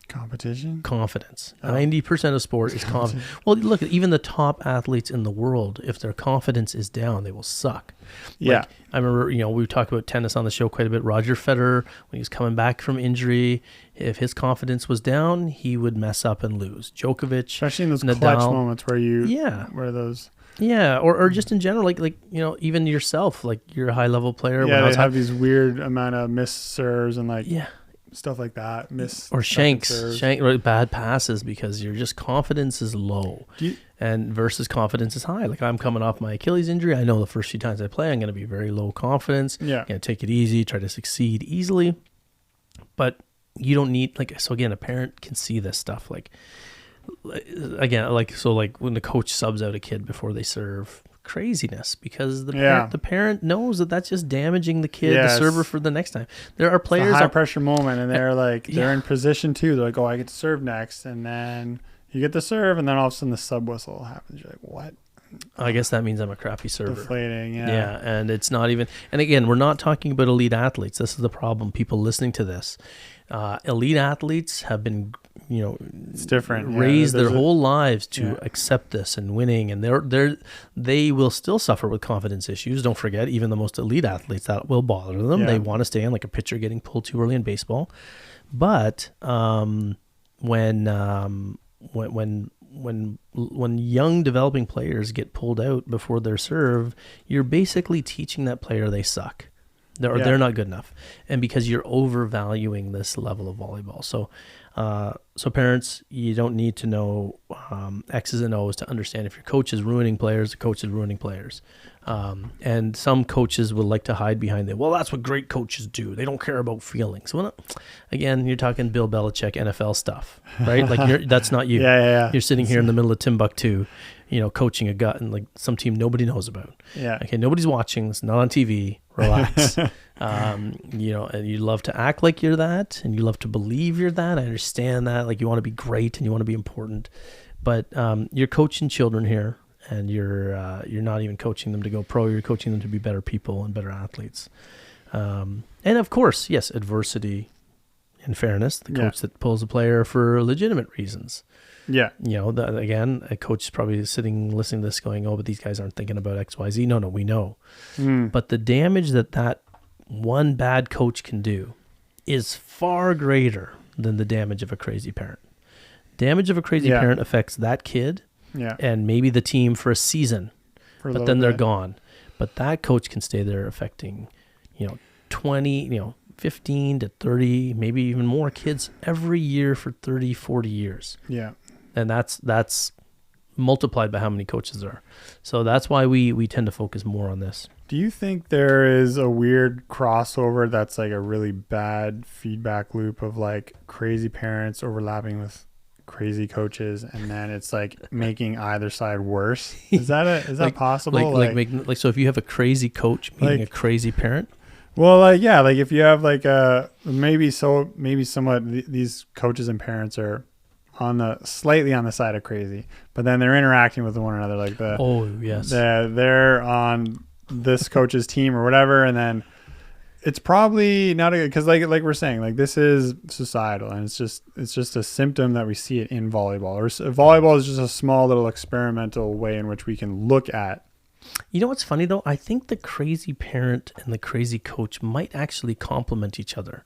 Competition? confidence. Oh. 90% of sport is confidence. Well, look, even the top athletes in the world, if their confidence is down, they will suck. Yeah. Like, I remember, we talked about tennis on the show quite a bit. Roger Federer, when he was coming back from injury, if his confidence was down, he would mess up and lose. Djokovic, Especially in those Nadal, clutch moments where Yeah. where those. Yeah, or just in general, like even yourself, like you're a high level player. Yeah, they have these weird amount of missed serves and like yeah, stuff like that. Or bad passes because your just confidence is low, and versus confidence is high. Like I'm coming off my Achilles injury. I know the first few times I play, I'm going to be very low confidence. Yeah, going to take it easy, try to succeed easily, but you don't need so again, a parent can see this stuff again, like when the coach subs out a kid before they serve, craziness because the parent knows that that's just damaging the kid, the server for the next time. There are players, it's a high pressure moment, and they're they're in position too. They're like, oh, I get to serve next, and then you get to serve, and then all of a sudden the sub whistle happens. You're like, what? I guess that means I'm a crappy server. Deflating, yeah, and it's not even. And again, we're not talking about elite athletes. This is the problem. People listening to this, elite athletes have been, it's different. Raised their whole lives to accept this and winning, and they will still suffer with confidence issues. Don't forget, even the most elite athletes, that will bother them. Yeah. They want to stay in, like a pitcher getting pulled too early in baseball. But when young developing players get pulled out before their serve, you're basically teaching that player they suck. They're not good enough. And because you're overvaluing this level of volleyball. So parents, you don't need to know X's and O's to understand if your coach is ruining players, the coach is ruining players. And some coaches will like to hide behind it. Well, that's what great coaches do. They don't care about feelings. Well, again, you're talking Bill Belichick NFL stuff, right? Like that's not you. Yeah. You're sitting here in the middle of Timbuktu, coaching a gut and like some team nobody knows about. Yeah. Okay, nobody's watching. It's not on TV. Relax. And you love to act like you're that, and you love to believe you're that. I understand that. Like you want to be great and you want to be important, but you're coaching children here, and you're not even coaching them to go pro. You're coaching them to be better people and better athletes. And of course, yes, adversity and fairness. The coach that pulls a player for legitimate reasons. Yeah. Again, a coach is probably sitting listening to this going, oh, but these guys aren't thinking about X, Y, Z. No, we know. But the damage that one bad coach can do is far greater than the damage of a crazy parent. Damage of a crazy parent affects that kid and maybe the team for a season, but then they're gone. But that coach can stay there affecting, 20, 15 to 30, maybe even more kids every year for 30, 40 years. Yeah. And that's multiplied by how many coaches there are. So that's why we tend to focus more on this. Do you think there is a weird crossover that's like a really bad feedback loop of like crazy parents overlapping with crazy coaches, and then it's like making either side worse? Is that possible? So if you have a crazy coach meeting a crazy parent? Well, like if you have like maybe somewhat these coaches and parents are slightly on the side of crazy, but then they're interacting with one another, like they're on this coach's team or whatever, and then it's probably not a good, because like we're saying, like this is societal, and it's just a symptom that we see it in volleyball. Or volleyball is just a small little experimental way in which we can look at. You know what's funny though? I think the crazy parent and the crazy coach might actually complement each other.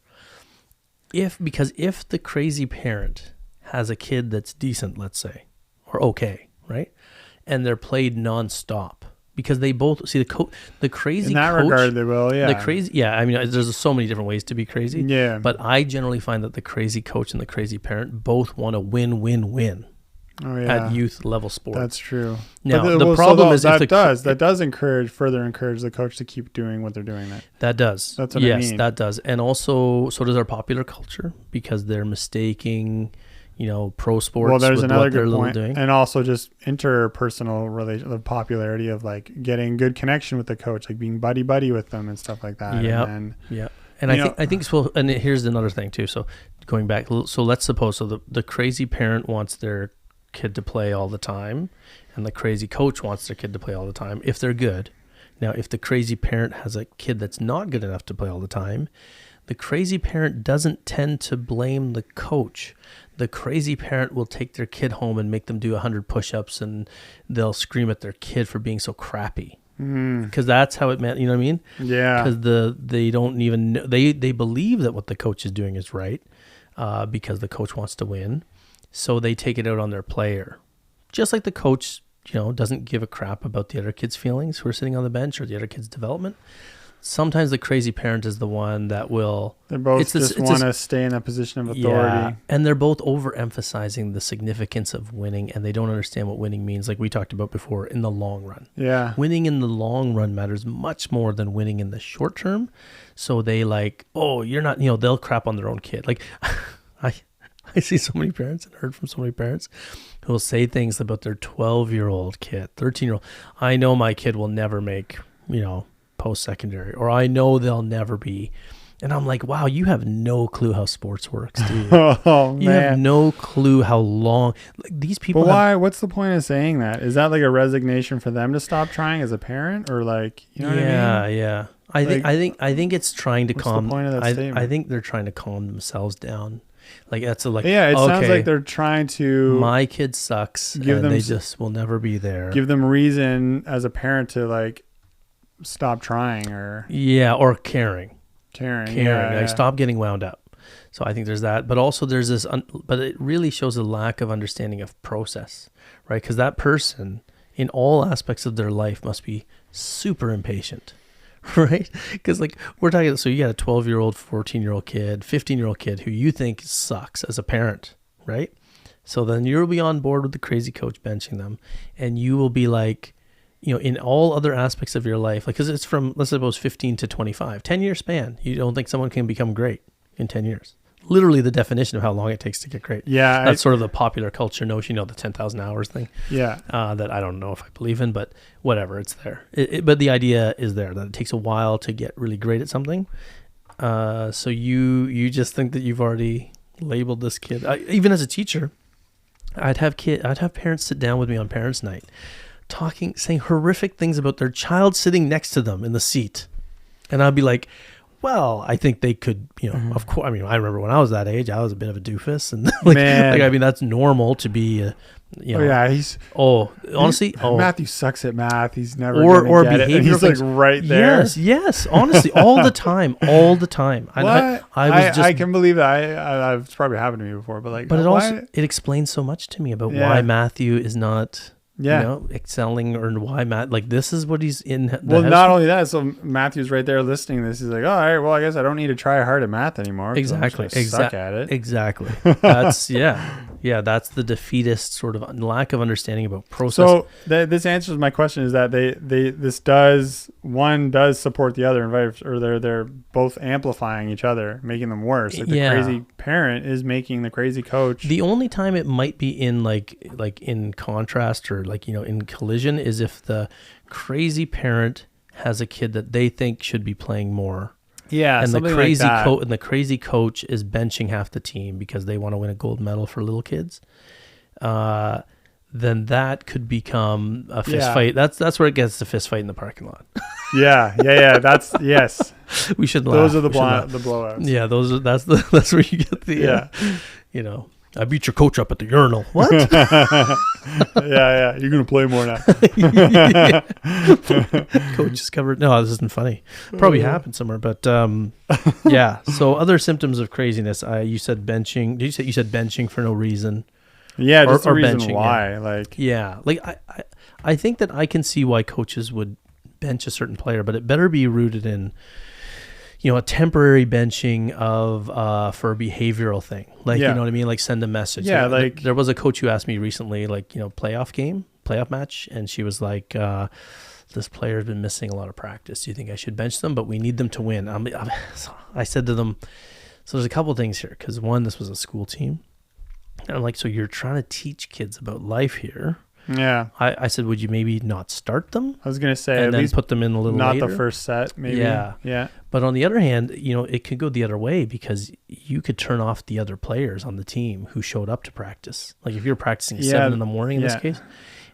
Because if the crazy parent has a kid that's decent, let's say, or okay, right, and they're played nonstop, because they both see the crazy. In that coach, regard, they will. Yeah. The crazy. Yeah. I mean, there's so many different ways to be crazy. Yeah. But I generally find that the crazy coach and the crazy parent both want to win. Oh, yeah. At youth level sport. That's true. Now the problem is that does further encourage the coach to keep doing what they're doing. That does. That's what I mean. Yes, that does. And also, so does our popular culture, because they're mistaking, pro sports. Well, there's with another what they're good point, doing. and also just interpersonal the popularity of like getting good connection with the coach, like being buddy with them and stuff like that. Yeah, And I think so. And here's another thing too. So going back, so let's suppose the crazy parent wants their kid to play all the time, and the crazy coach wants their kid to play all the time if they're good. Now, if the crazy parent has a kid that's not good enough to play all the time, the crazy parent doesn't tend to blame the coach. The crazy parent will take their kid home and make them do 100 push-ups, and they'll scream at their kid for being so crappy. Because that's how it meant, you know what I mean? Yeah. Because they don't even know, they believe that what the coach is doing is right, because the coach wants to win, so they take it out on their player. Just like the coach, doesn't give a crap about the other kid's feelings who are sitting on the bench or the other kid's development. Sometimes the crazy parent is the one that will... They both just want to stay in a position of authority. Yeah, and they're both overemphasizing the significance of winning, and they don't understand what winning means, like we talked about before, in the long run. Yeah. Winning in the long run matters much more than winning in the short term. So they you're not... they'll crap on their own kid. Like, I see so many parents and heard from so many parents who will say things about their 12-year-old kid, 13-year-old. I know my kid will never make, post-secondary, or I know they'll never be. And I'm like, wow, you have no clue how sports works, dude. Oh, man. You have no clue how long these people. But why? What's the point of saying that? Is that like a resignation for them to stop trying as a parent, or like, what I mean? Yeah. I think it's trying to calm. What's the point of that statement? I think they're trying to calm themselves down. Like that's it sounds like they're trying to. My kid sucks, they just will never be there. Give them reason as a parent to stop trying or caring. Yeah. Stop getting wound up. So I think there's that, but also there's this but it really shows a lack of understanding of process, right? Because that person in all aspects of their life must be super impatient, right? Because we're talking, so you got a 12-year-old, 14-year-old kid, 15-year-old kid who you think sucks as a parent, right? So then you'll be on board with the crazy coach benching them, and you will be in all other aspects of your life, because it's from, let's suppose, 15 to 25, 10-year span. You don't think someone can become great in 10 years. Literally the definition of how long it takes to get great. Yeah. That's sort of the popular culture notion, the 10,000 hours thing. Yeah. That I don't know if I believe in, but whatever, it's there. But the idea is there that it takes a while to get really great at something. So you just think that you've already labeled this kid. Even as a teacher, I'd have parents sit down with me on parents' night, saying horrific things about their child sitting next to them in the seat. And I'd be like, well, I think they could, of course. I mean, I remember when I was that age, I was a bit of a doofus, and that's normal to be, honestly, Matthew sucks at math. He's never or get it. And he's right there. Yes, honestly, all the time. I can believe that. It's probably happened to me before, but it explains so much to me about why Matthew is not. Excelling, or why Matt, this is what he's in. Not only that, so Matthew's right there listening to this. He's like, oh, all right, well, I guess I don't need to try hard at math anymore. Exactly. Suck at it. Exactly. That's, that's the defeatist sort of lack of understanding about process. So this answers my question, is that one does support the other, or they're both amplifying each other, making them worse. Like the crazy parent is making the crazy coach. The only time it might be in in contrast, or in collision, is if the crazy parent has a kid that they think should be playing more. Yeah, and something like that. And the crazy coach is benching half the team because they want to win a gold medal for little kids. Then that could become a fist fight. That's where it gets the fist fight in the parking lot. Yeah. That's yes. We should laugh. Those are the blowouts. Yeah, that's where you get the I beat your coach up at the urinal. What? Yeah. You're going to play more now. Coach is covered. No, this isn't funny. Probably happened somewhere, but yeah. So other symptoms of craziness. You said benching. Did you said benching for no reason? Yeah, just a reason benching, why. I think that I can see why coaches would bench a certain player, but it better be rooted in a temporary benching for a behavioral thing. You know what I mean? Send a message. Yeah, there was a coach who asked me recently, playoff match. And she was like, this player's been missing a lot of practice. Do you think I should bench them? But we need them to win. I said to them, so there's a couple of things here. Because one, this was a school team. And I'm like, so you're trying to teach kids about life here. Yeah. I said, would you maybe not start them? I was going to say, and at then least put them in a little not later. The first set, maybe. Yeah. But on the other hand, it could go the other way, because you could turn off the other players on the team who showed up to practice. Like if you're practicing at 7 in the morning in this case,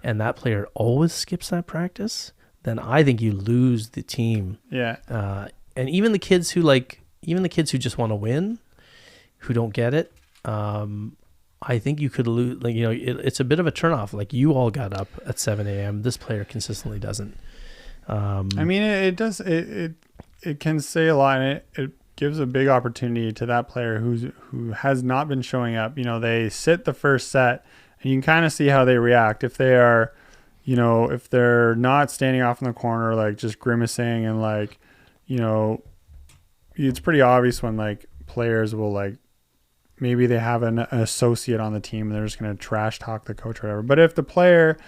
and that player always skips that practice, then I think you lose the team. Yeah. And even the kids who just want to win, who don't get it, I think you could lose. Like, you know, it's a bit of a turnoff. Like, you all got up at 7 a.m. This player consistently doesn't. I mean, it does. It can say a lot, and it gives a big opportunity to that player who has not been showing up. You know, they sit the first set, and you can kind of see how they react. If they are, you know, if they're not standing off in the corner, like just grimacing, and like, you know, it's pretty obvious when like players will like, maybe they have an associate on the team and they're just going to trash talk the coach or whatever. But if the player,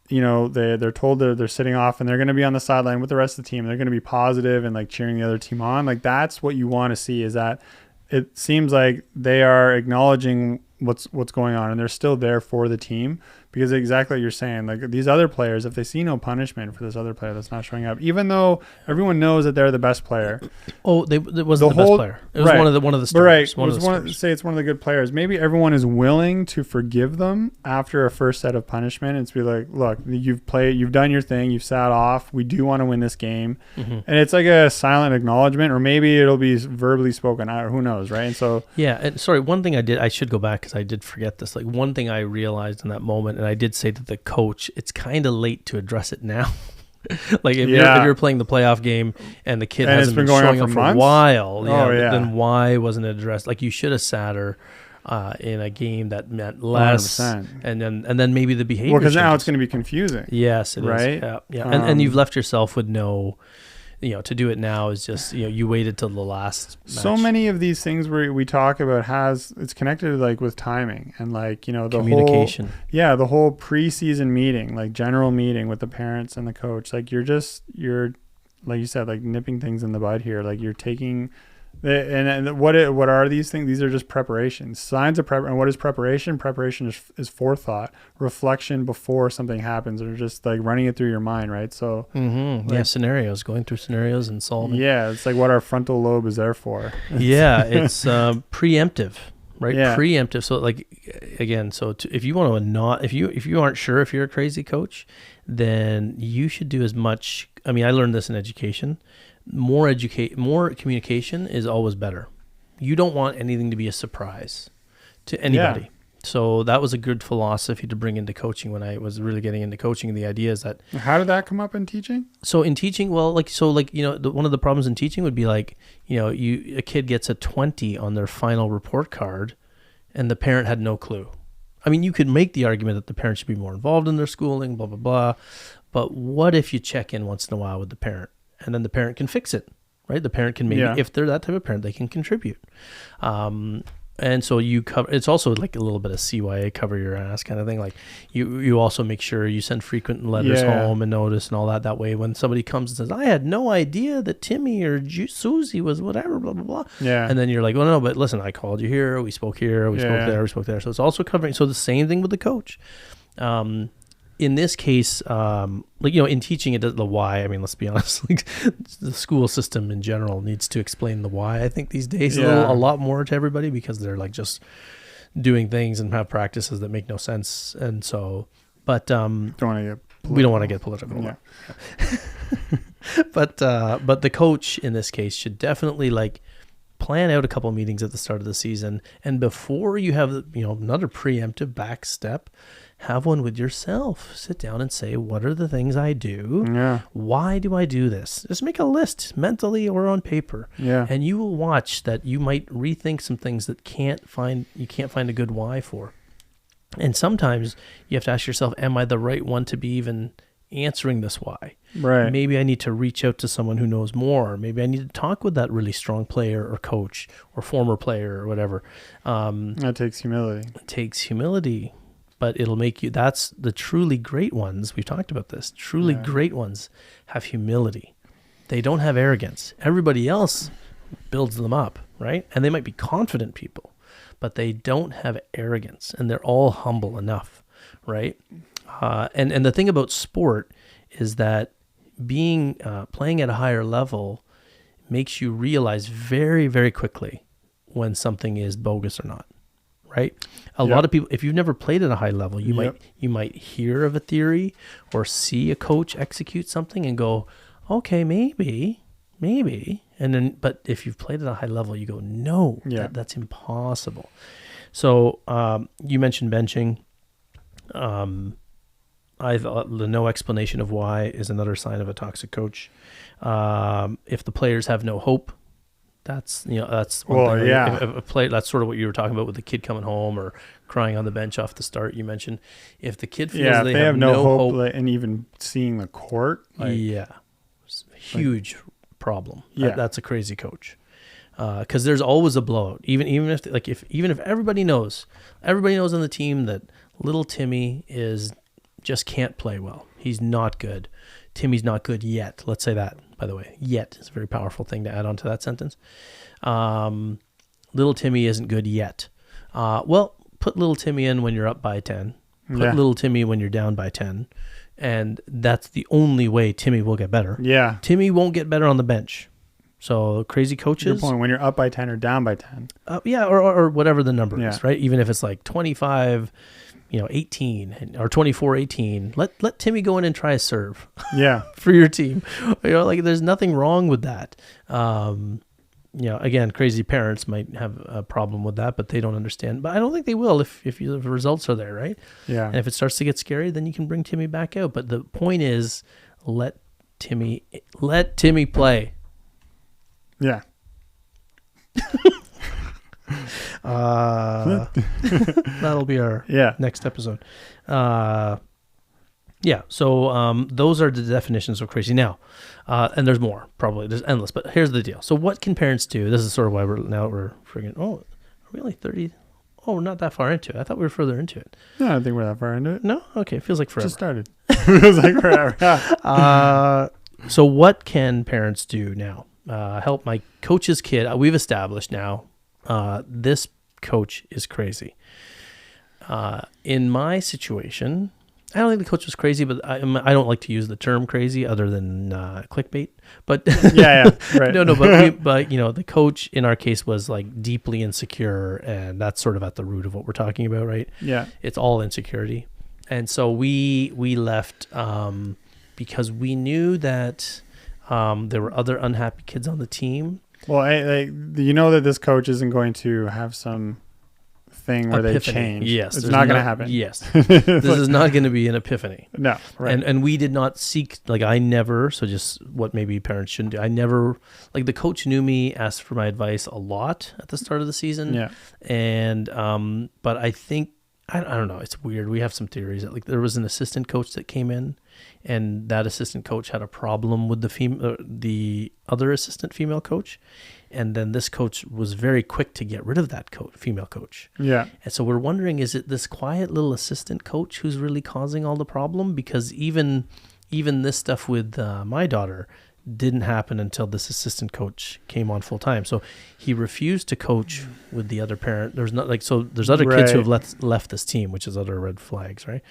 you know, they're told they're sitting off and they're going to be on the sideline with the rest of the team, they're going to be positive and like cheering the other team on. Like, that's what you want to see, is that it seems like they are acknowledging what's going on and they're still there for the team. Because exactly what you're saying, like these other players, if they see no punishment for this other player that's not showing up, even though everyone knows that they're the best player. Oh, it wasn't the best player. It was right. one of the starters. Right. Say it's one of the good players. Maybe everyone is willing to forgive them after a first set of punishment. It's be like, look, you've done your thing, you've sat off. We do want to win this game, and it's like a silent acknowledgement, or maybe it'll be verbally spoken out. Who knows, right? And so and sorry, one thing I should go back because I did forget this. Like, one thing I realized in that moment. And I did say to the coach, it's kind of late to address it now. Like if you're playing the playoff game and the kid hasn't been showing up for a while, then why wasn't it addressed? Like, you should have sat her in a game that meant less, 100%. and then maybe the behavior. Well, because now it's going to be confusing. Yes, it right? is. Yeah. And you've left yourself with no. You know, to do it now is just, you know, you waited till the last match. So many of these things we talk about it's connected like with timing and like, you know, the communication. The whole preseason meeting, like general meeting with the parents and the coach. Like you're like you said, like nipping things in the bud here. Like you're taking and what are these things? These are just preparations, signs of prep. And what is preparation? Preparation is forethought, reflection before something happens, or just like running it through your mind, right? So scenarios, going through scenarios and solving. Yeah, it's like what our frontal lobe is there for. It's preemptive, right? Yeah. Preemptive. So like, again, if you want to not, if you aren't sure if you're a crazy coach, then you should do as much. I mean, I learned this in education. More communication is always better. You don't want anything to be a surprise to anybody. Yeah. So that was a good philosophy to bring into coaching when I was really getting into coaching. The idea is that. How did that come up in teaching? So in teaching, well, you know, one of the problems in teaching would be like, you know, a kid gets a 20 on their final report card and the parent had no clue. I mean, you could make the argument that the parent should be more involved in their schooling, blah, blah, blah. But what if you check in once in a while with the parent? And then the parent can fix it, right? The parent can maybe, if they're that type of parent, they can contribute. And so you cover, it's also like a little bit of CYA, cover your ass kind of thing. Like you also make sure you send frequent letters home and notice and all that. That way, when somebody comes and says, I had no idea that Timmy or Susie was whatever, blah, blah, blah. Yeah. And then you're like, well, no, but listen, I called you here. We spoke here. We spoke there. We spoke there. So it's also covering. So the same thing with the coach. In this case, like, you know, in teaching, it does the why. I mean, let's be honest, like the school system in general needs to explain the why. I think these days a lot more to everybody because they're like just doing things and have practices that make no sense. And so, but we don't want to get political. Yeah. But the coach in this case should definitely like plan out a couple of meetings at the start of the season, and before you have, you know, another preemptive back step. Have one with yourself. Sit down and say, what are the things I do? Yeah. Why do I do this? Just make a list mentally or on paper. Yeah. And you will watch that you might rethink some things that you can't find a good why for. And sometimes you have to ask yourself, am I the right one to be even answering this why? Right. Maybe I need to reach out to someone who knows more. Maybe I need to talk with that really strong player or coach or former player or whatever. That takes humility. It takes humility. But it'll make you, that's the truly great ones. We've talked about this. Truly great ones have humility. They don't have arrogance. Everybody else builds them up, right? And they might be confident people, but they don't have arrogance and they're all humble enough, right? And the thing about sport is that playing at a higher level makes you realize very, very quickly when something is bogus or not. right? A lot of people, if you've never played at a high level, you might hear of a theory or see a coach execute something and go, okay, maybe. And then, but if you've played at a high level, you go, no, that's impossible. So you mentioned benching. I thought the no explanation of why is another sign of a toxic coach. If the players have no hope, that's one thing. If a play, that's sort of what you were talking about with the kid coming home or crying on the bench off the start. You mentioned if the kid feels they have no hope, and even seeing the court, huge problem. That's a crazy coach. Because there's always a blowout. Even if everybody knows on the team that little Timmy just can't play well. He's not good. Timmy's not good yet. Let's say that, by the way. Yet is a very powerful thing to add on to that sentence. Little Timmy isn't good yet. Well, put little Timmy in when you're up by 10. Put little Timmy when you're down by 10. And that's the only way Timmy will get better. Yeah. Timmy won't get better on the bench. So crazy coaches. Your point, when you're up by 10 or down by 10. Or whatever the number is, right? Even if it's like 25, 18 or 24, 18, let Timmy go in and try a serve. Yeah. For your team. There's nothing wrong with that. Again, crazy parents might have a problem with that, but they don't understand. But I don't think they will if the results are there, right? Yeah. And if it starts to get scary, then you can bring Timmy back out. But the point is, let Timmy play. Yeah. That'll be our next episode. So those are the definitions of crazy. Now, and there's more, probably. There's endless, but here's the deal. So what can parents do? This is sort of why we're friggin', are we only 30? Oh, we're not that far into it. I thought we were further into it. No, I don't think we're that far into it. No? Okay, it feels like forever. Just started. It feels like forever. So what can parents do now? Help my coach's kid. We've established now this coach is crazy. In my situation, I don't think the coach was crazy, but I don't like to use the term crazy other than clickbait. But right. No, but the coach in our case was like deeply insecure, and that's sort of at the root of what we're talking about, right? Yeah, it's all insecurity, and so we left because we knew that there were other unhappy kids on the team. Well, that this coach isn't going to have some thing where epiphany. They change. Yes. It's not going to happen. Yes. This is not going to be an epiphany. No. Right. And we did not seek, I never, so just what maybe parents shouldn't do. I never, the coach knew me, asked for my advice a lot at the start of the season. Yeah. And, but I think, I don't know. It's weird. We have some theories that there was an assistant coach that came in, and that assistant coach had a problem with the other assistant female coach, and then this coach was very quick to get rid of that female coach. Yeah. And so we're wondering, is it this quiet little assistant coach who's really causing all the problem? Because even this stuff with my daughter didn't happen until this assistant coach came on full time. So he refused to coach with the other parent. There's not there's other kids who have left this team, which is other red flags, right?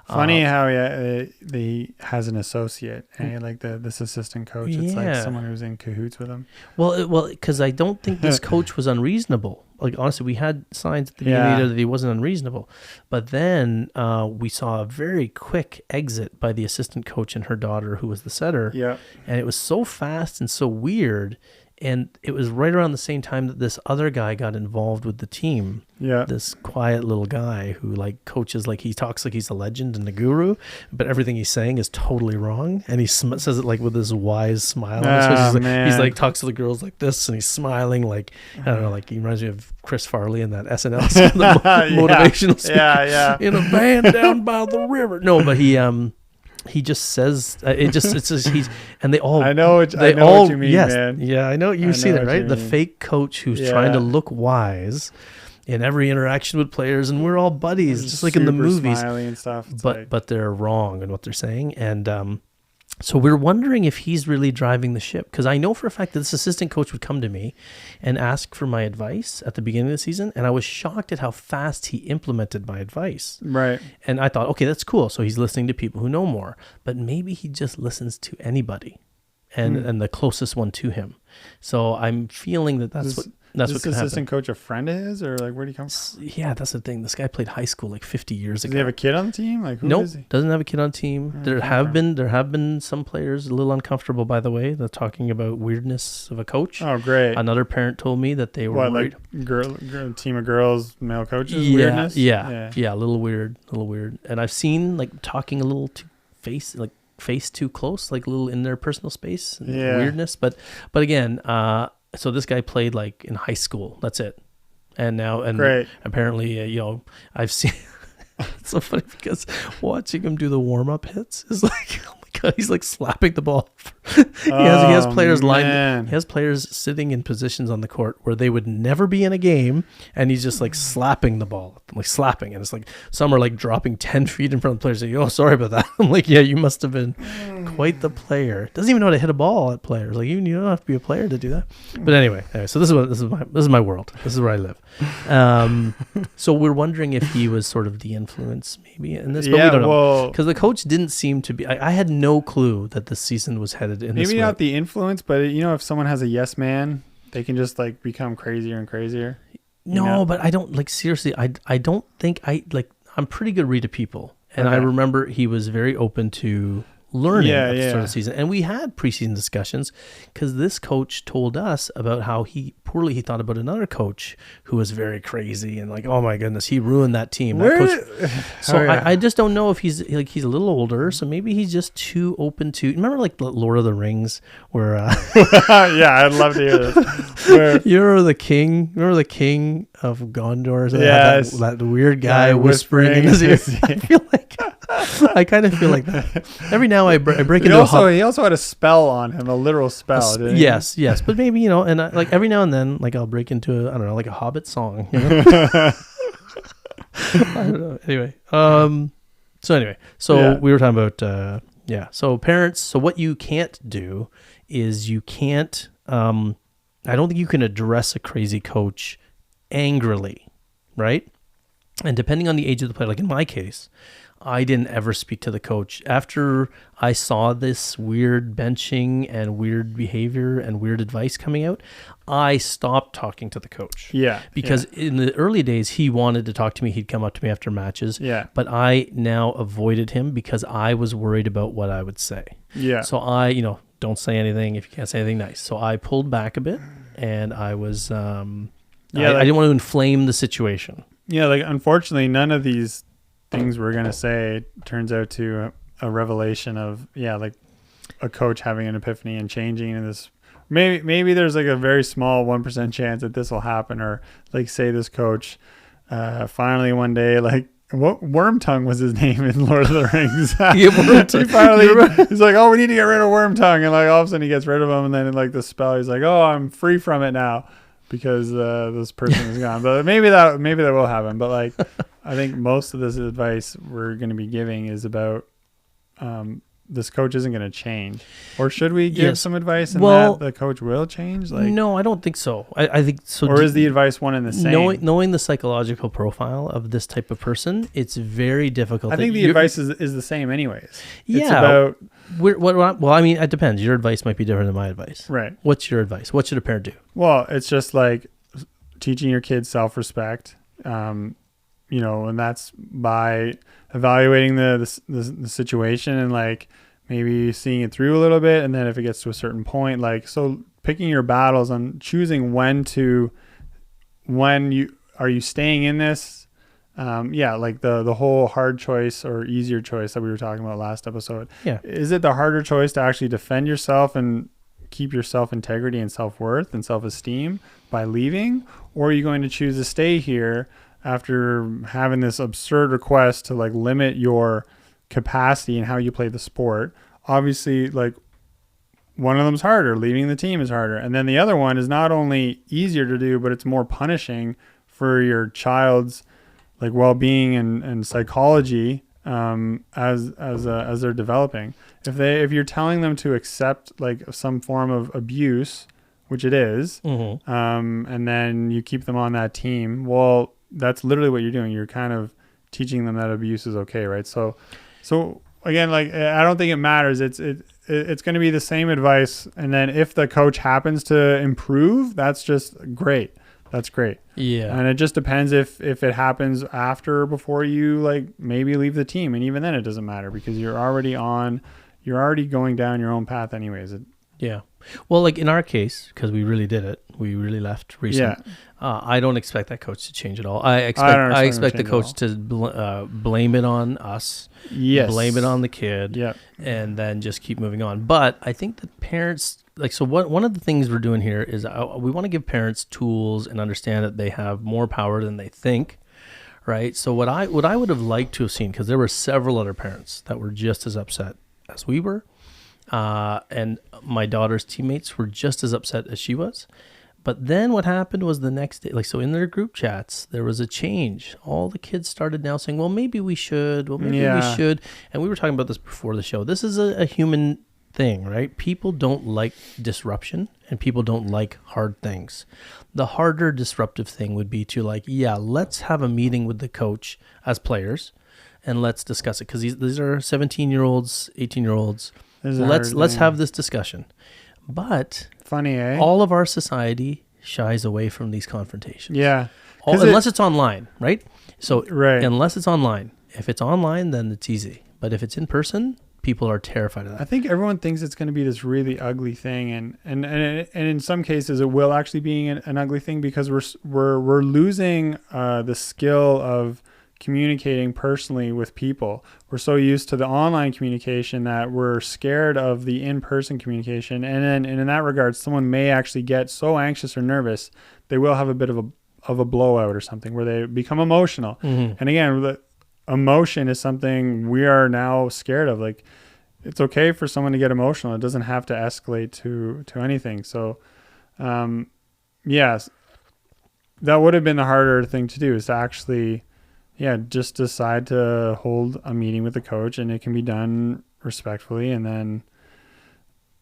Funny how he has an associate, this assistant coach. It's like someone who's in cahoots with him. Well, because I don't think this coach was unreasonable. Honestly, we had signs at the beginning that he wasn't unreasonable, but then we saw a very quick exit by the assistant coach and her daughter, who was the setter. Yeah, and it was so fast and so weird. And it was right around the same time that this other guy got involved with the team. Yeah. This quiet little guy who coaches, he talks like he's a legend and a guru, but everything he's saying is totally wrong. And he says it with this wise smile. He's talks to the girls like this, and he's smiling I don't know, he reminds me of Chris Farley in that SNL scene, the motivational speech. Yeah. In a van down by the river. No, but he just says and they all. I know what you mean, man. Yeah, I know you've seen it, right? The fake coach who's trying to look wise in every interaction with players, and we're all buddies, just like in the movies. Smiley and stuff. But they're wrong in what they're saying, and so we're wondering if he's really driving the ship, because I know for a fact that this assistant coach would come to me and ask for my advice at the beginning of the season, and I was shocked at how fast he implemented my advice. Right. And I thought, okay, that's cool. So he's listening to people who know more, but maybe he just listens to anybody and the closest one to him. So I'm feeling that's what... That's Is what this could assistant coach a friend of his, or like where do he come from? Yeah, that's the thing. This guy played high school like 50 years Does ago. he have a kid on the team? Like who Nope, is he? doesn't have a kid on team. Where There did he have come from? been some players a little uncomfortable, by the way. They're talking about weirdness of a coach. Oh, great. Another parent told me that they were What, worried. like girl, team of girls, male coaches? Yeah, Weirdness? yeah, a little weird. And I've seen like talking a little too face too close, like a little in their personal space. Yeah. Weirdness. But again, so this guy played like in high school. That's it. And Great. apparently, I've seen. It's so funny because watching him do the warm up hits is like, oh my god, he's like slapping the ball. He has players lined. He has players sitting in positions on the court where they would never be in a game, and he's just like slapping the ball, like slapping, and it's like some are like dropping 10 feet in front of the players. Like, oh, sorry about that. I'm like, yeah, you must have been quite the player. Doesn't even know how to hit a ball at players. Like you don't have to be a player to do that. But anyway, so this is my world. This is where I live. So we're wondering if he was sort of the influence maybe in this, but we don't know because the coach didn't seem to be. I had no clue that the season was headed in this way. Maybe not the influence, but if someone has a yes man, they can just like become crazier and crazier. No, but I don't like seriously. I don't think I'm pretty good read of people, and I remember he was very open to learning at the start of the season, and we had preseason discussions because this coach told us about how poorly he thought about another coach who was very crazy and like, oh my goodness, he ruined that team. I just don't know if he's a little older, so maybe he's just too open to. Remember like Lord of the Rings where yeah, I'd love to hear this. You're the king. Remember the king of Gondor? So yes, that weird guy whispering in his ear. I kind of feel like that. Every now I break into he also had a spell on him, a literal spell. Yes, but maybe and like every now and then, like I'll break into like a Hobbit song. I don't know. Anyway, so we were talking about So parents, so what you can't do is you can't. I don't think you can address a crazy coach angrily, right? And depending on the age of the player, like in my case, I didn't ever speak to the coach. After I saw this weird benching and weird behavior and weird advice coming out, I stopped talking to the coach. Yeah. Because in the early days, he wanted to talk to me. He'd come up to me after matches. Yeah. But I now avoided him because I was worried about what I would say. Yeah. So I, don't say anything if you can't say anything nice. So I pulled back a bit, and I was, I didn't want to inflame the situation. Yeah, like unfortunately, none of these things we're gonna say turns out to a revelation of like a coach having an epiphany and changing in this. Maybe there's like a very small 1% chance that this will happen, or like say this coach finally one day like what Wormtongue was his name in Lord of the Rings. He's like, oh, we need to get rid of Wormtongue, and like all of a sudden he gets rid of him, and then in like the spell he's like, oh, I'm free from it now because this person is gone. But maybe that will happen. But like I think most of this advice we're going to be giving is about this coach isn't going to change. Or should we give some advice and that the coach will change? Like, no, I don't think so. I think so. Or is the advice one and the same? Knowing the psychological profile of this type of person, it's very difficult. I think the advice is the same anyways. Yeah. It's about... Well, I mean, it depends. Your advice might be different than my advice. Right. What's your advice? What should a parent do? Well, it's just like teaching your kids self-respect, and that's by evaluating the situation and like maybe seeing it through a little bit. And then if it gets to a certain point, like, so picking your battles on choosing when are you staying in this? Like the whole hard choice or easier choice that we were talking about last episode. Yeah. Is it the harder choice to actually defend yourself and keep your self-integrity and self-worth and self-esteem by leaving? Or are you going to choose to stay here after having this absurd request to like limit your capacity and how you play the sport? Obviously, like one of them's harder. Leaving the team is harder. And then the other one is not only easier to do, but it's more punishing for your child's like well-being and psychology as they're developing. If you're telling them to accept like some form of abuse, which it is, and then you keep them on that team, well, that's literally what you're doing. You're kind of teaching them that abuse is okay, right? So again, like I don't think it matters. It's going to be the same advice, and then if the coach happens to improve, that's just great. That's great. Yeah. And it just depends if it happens after or before you like maybe leave the team. And even then it doesn't matter because you're already going down your own path anyways. Yeah. Well, like in our case, because we really did it, we really left recent. Yeah. I don't expect that coach to change at all. I expect the coach to blame it on us. Yes. Blame it on the kid. Yeah. And then just keep moving on. But I think that parents, one of the things we're doing here is we want to give parents tools and understand that they have more power than they think. Right. So what I would have liked to have seen, because there were several other parents that were just as upset as we were. And my daughter's teammates were just as upset as she was. But then what happened was the next day, so in their group chats, there was a change. All the kids started now saying, well, maybe we should. Well, maybe we should. And we were talking about this before the show. This is a human thing, right? People don't like disruption and people don't like hard things. The harder disruptive thing would be to let's have a meeting with the coach as players and let's discuss it. Because these are 17-year-olds, 18-year-olds. Let's have this discussion. But funny, eh? All of our society shies away from these confrontations. Yeah. Unless it's online, right? So right. Unless it's online. If it's online, then it's easy. But if it's in person, people are terrified of that. I think everyone thinks it's going to be this really ugly thing, and in some cases it will actually be an ugly thing because we're losing the skill of communicating personally with people. We're so used to the online communication that we're scared of the in-person communication. And in that regard, someone may actually get so anxious or nervous, they will have a bit of a blowout or something where they become emotional. Mm-hmm. And again, the emotion is something we are now scared of. Like, it's okay for someone to get emotional. It doesn't have to escalate to anything. So, yes, that would have been the harder thing to do, is to actually just decide to hold a meeting with the coach, and it can be done respectfully. And then,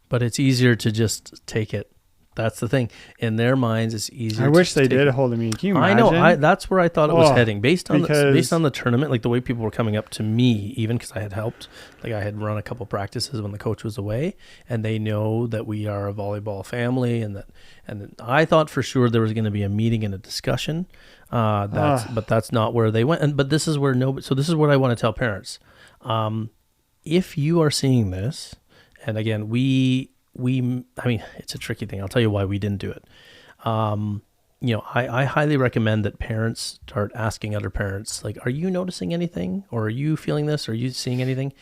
but it's easier to just take it. That's the thing. In their minds, it's easier. I wish they did hold a meeting. Can you imagine? I know. That's where I thought it was heading, based on the tournament, like the way people were coming up to me, even because I had helped. Like, I had run a couple practices when the coach was away, and they know that we are a volleyball family, and I thought for sure there was going to be a meeting and a discussion. But that's not where they went. But this is where so this is what I want to tell parents. If you are seeing this, and again, I mean, it's a tricky thing. I'll tell you why we didn't do it. I highly recommend that parents start asking other parents, like, are you noticing anything? Or are you feeling this? Or are you seeing anything?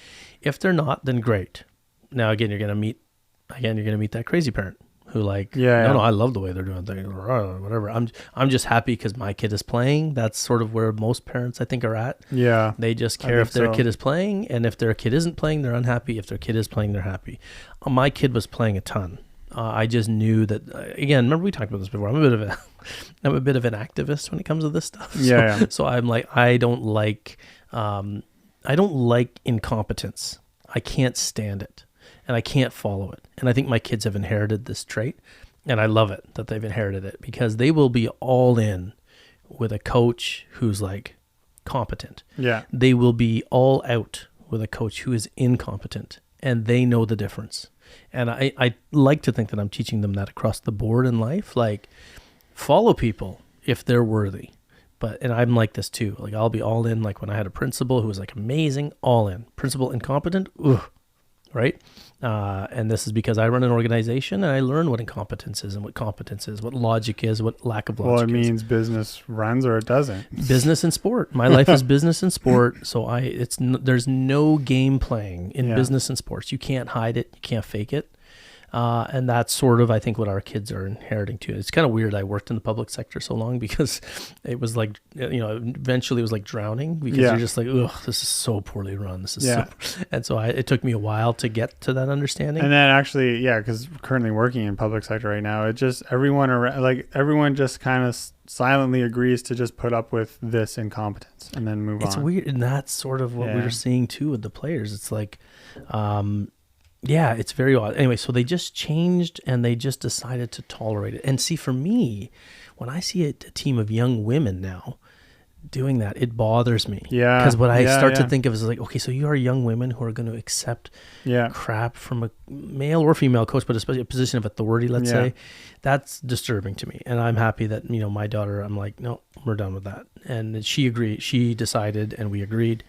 If they're not, then great. Now, again, you're going to meet that crazy parent who no, I love the way they're doing things, or whatever. I'm just happy because my kid is playing. That's sort of where most parents, I think, are at. Yeah. They just care if their kid is playing, and if their kid isn't playing, they're unhappy. If their kid is playing, they're happy. My kid was playing a ton. I just knew that, again, remember we talked about this before. I'm a bit of an activist when it comes to this stuff. So I'm like, I don't like incompetence. I can't stand it. And I can't follow it. And I think my kids have inherited this trait. And I love it that they've inherited it, because they will be all in with a coach who's like competent. Yeah. They will be all out with a coach who is incompetent. And they know the difference. And I like to think that I'm teaching them that across the board in life. Like, follow people if they're worthy. And I'm like this too. Like, I'll be all in. Like, when I had a principal who was like amazing, all in. Principal incompetent, right? And this is because I run an organization and I learn what incompetence is and what competence is, what logic is, what lack of logic is. Well, it means business runs or it doesn't. Business and sport. My life is business and sport. So there's no game playing in business and sports. You can't hide it. You can't fake it. And that's sort of, I think, what our kids are inheriting too. It's kind of weird. I worked in the public sector so long because it was like, eventually it was like drowning, because you're just like, ugh, this is so poorly run. This is and so it took me a while to get to that understanding. And then actually, because currently working in public sector right now, it just, everyone just kind of silently agrees to just put up with this incompetence and then move on. It's weird. And that's sort of what we're seeing too with the players. It's like, it's very odd. Anyway, so they just changed and they just decided to tolerate it. And see, for me, when I see a team of young women now, doing that, it bothers me. Yeah. Because what I start yeah. to think of is like, okay, so you are young women who are going to accept Yeah. crap from a male or female coach, but especially a position of authority, let's say. That's disturbing to me. And I'm happy that, my daughter, I'm like, no, we're done with that. And she agreed. She decided and we agreed.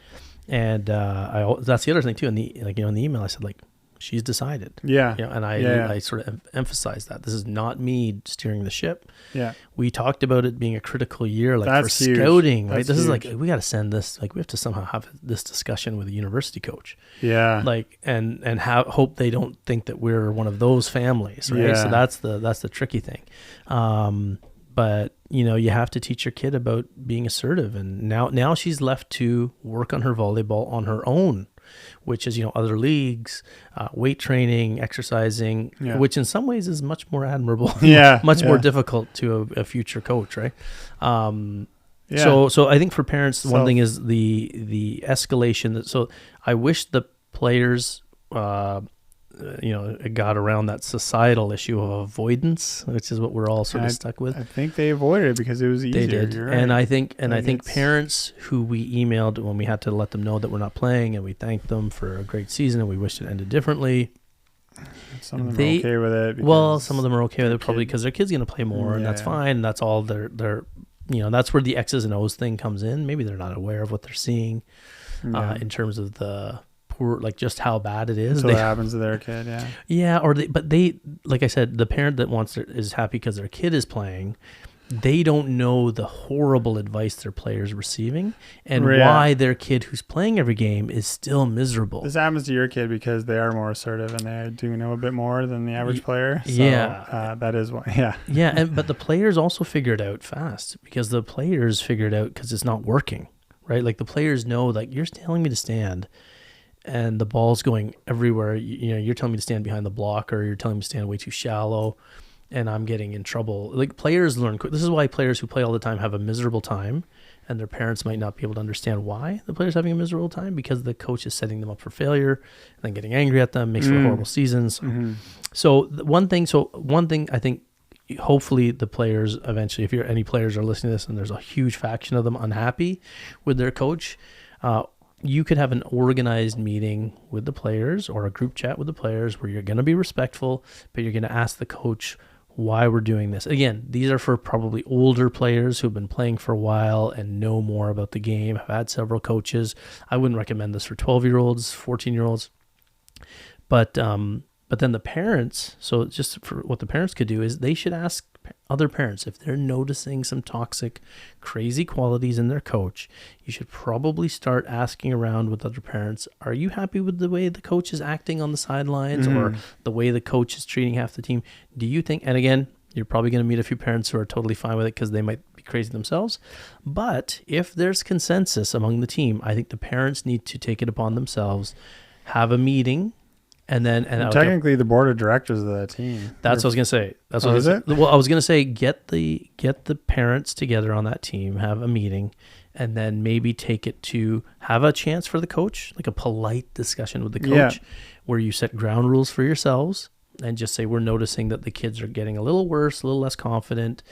And that's the other thing too. In the email, I said, like, she's decided. Yeah. And I sort of emphasized that this is not me steering the ship. Yeah. We talked about it being a critical year, like That's for huge. scouting, right? That's This is huge. like, we got to send this, like we have to somehow have this discussion with a university coach. Yeah. Like, and hope they don't think that we're one of those families, right? Yeah. So that's the tricky thing. But you have to teach your kid about being assertive, and now she's left to work on her volleyball on her own, which is other leagues, weight training, exercising, which in some ways is much more admirable, much more difficult to a future coach, right? So I think for parents, one thing is the escalation. So I wish the players got around that societal issue of avoidance, which is what we're all sort of stuck with. I think they avoided it because it was easier. They did. You're right. And I think parents who we emailed when we had to let them know that we're not playing, and we thanked them for a great season and we wished it ended differently. Some of them are okay with it. Well, some of them are okay with it probably because their kid's going to play more, and that's fine. And that's all they're that's where the X's and O's thing comes in. Maybe they're not aware of what they're seeing in terms of the like just how bad it is. So that happens to their kid, but they, like I said, the parent that is happy because their kid is playing, they don't know the horrible advice their player's receiving and why their kid who's playing every game is still miserable. This happens to your kid because they are more assertive and they do know a bit more than the average player. So, that is why. But the players also figure it out fast because the players figure it out because it's not working, right? Like the players know, like, you're telling me to stand and the ball's going everywhere. You're telling me to stand behind the block, or you're telling me to stand way too shallow, and I'm getting in trouble. Like, players learn quick. This is why players who play all the time have a miserable time, and their parents might not be able to understand why the player's having a miserable time, because the coach is setting them up for failure and then getting angry at them, makes for horrible seasons. So one thing I think, hopefully the players eventually, if any players are listening to this and there's a huge faction of them unhappy with their coach, you could have an organized meeting with the players or a group chat with the players where you're going to be respectful, but you're going to ask the coach why we're doing this. Again, these are for probably older players who've been playing for a while and know more about the game, have had several coaches. I wouldn't recommend this for 12-year-olds, 14-year-olds. But then the parents, so just for what the parents could do is they should ask other parents if they're noticing some toxic, crazy qualities in their coach. You should probably start asking around with other parents, are you happy with the way the coach is acting on the sidelines or the way the coach is treating half the team? Do you think, and again, you're probably going to meet a few parents who are totally fine with it because they might be crazy themselves. But if there's consensus among the team, I think the parents need to take it upon themselves, have a meeting. And technically the board of directors of that team. That's what I was gonna say. That's what is it? Well, I was gonna say get the parents together on that team, have a meeting, and then maybe take it to have a chance for the coach, like a polite discussion with the coach, where you set ground rules for yourselves and just say, we're noticing that the kids are getting a little worse, a little less confident.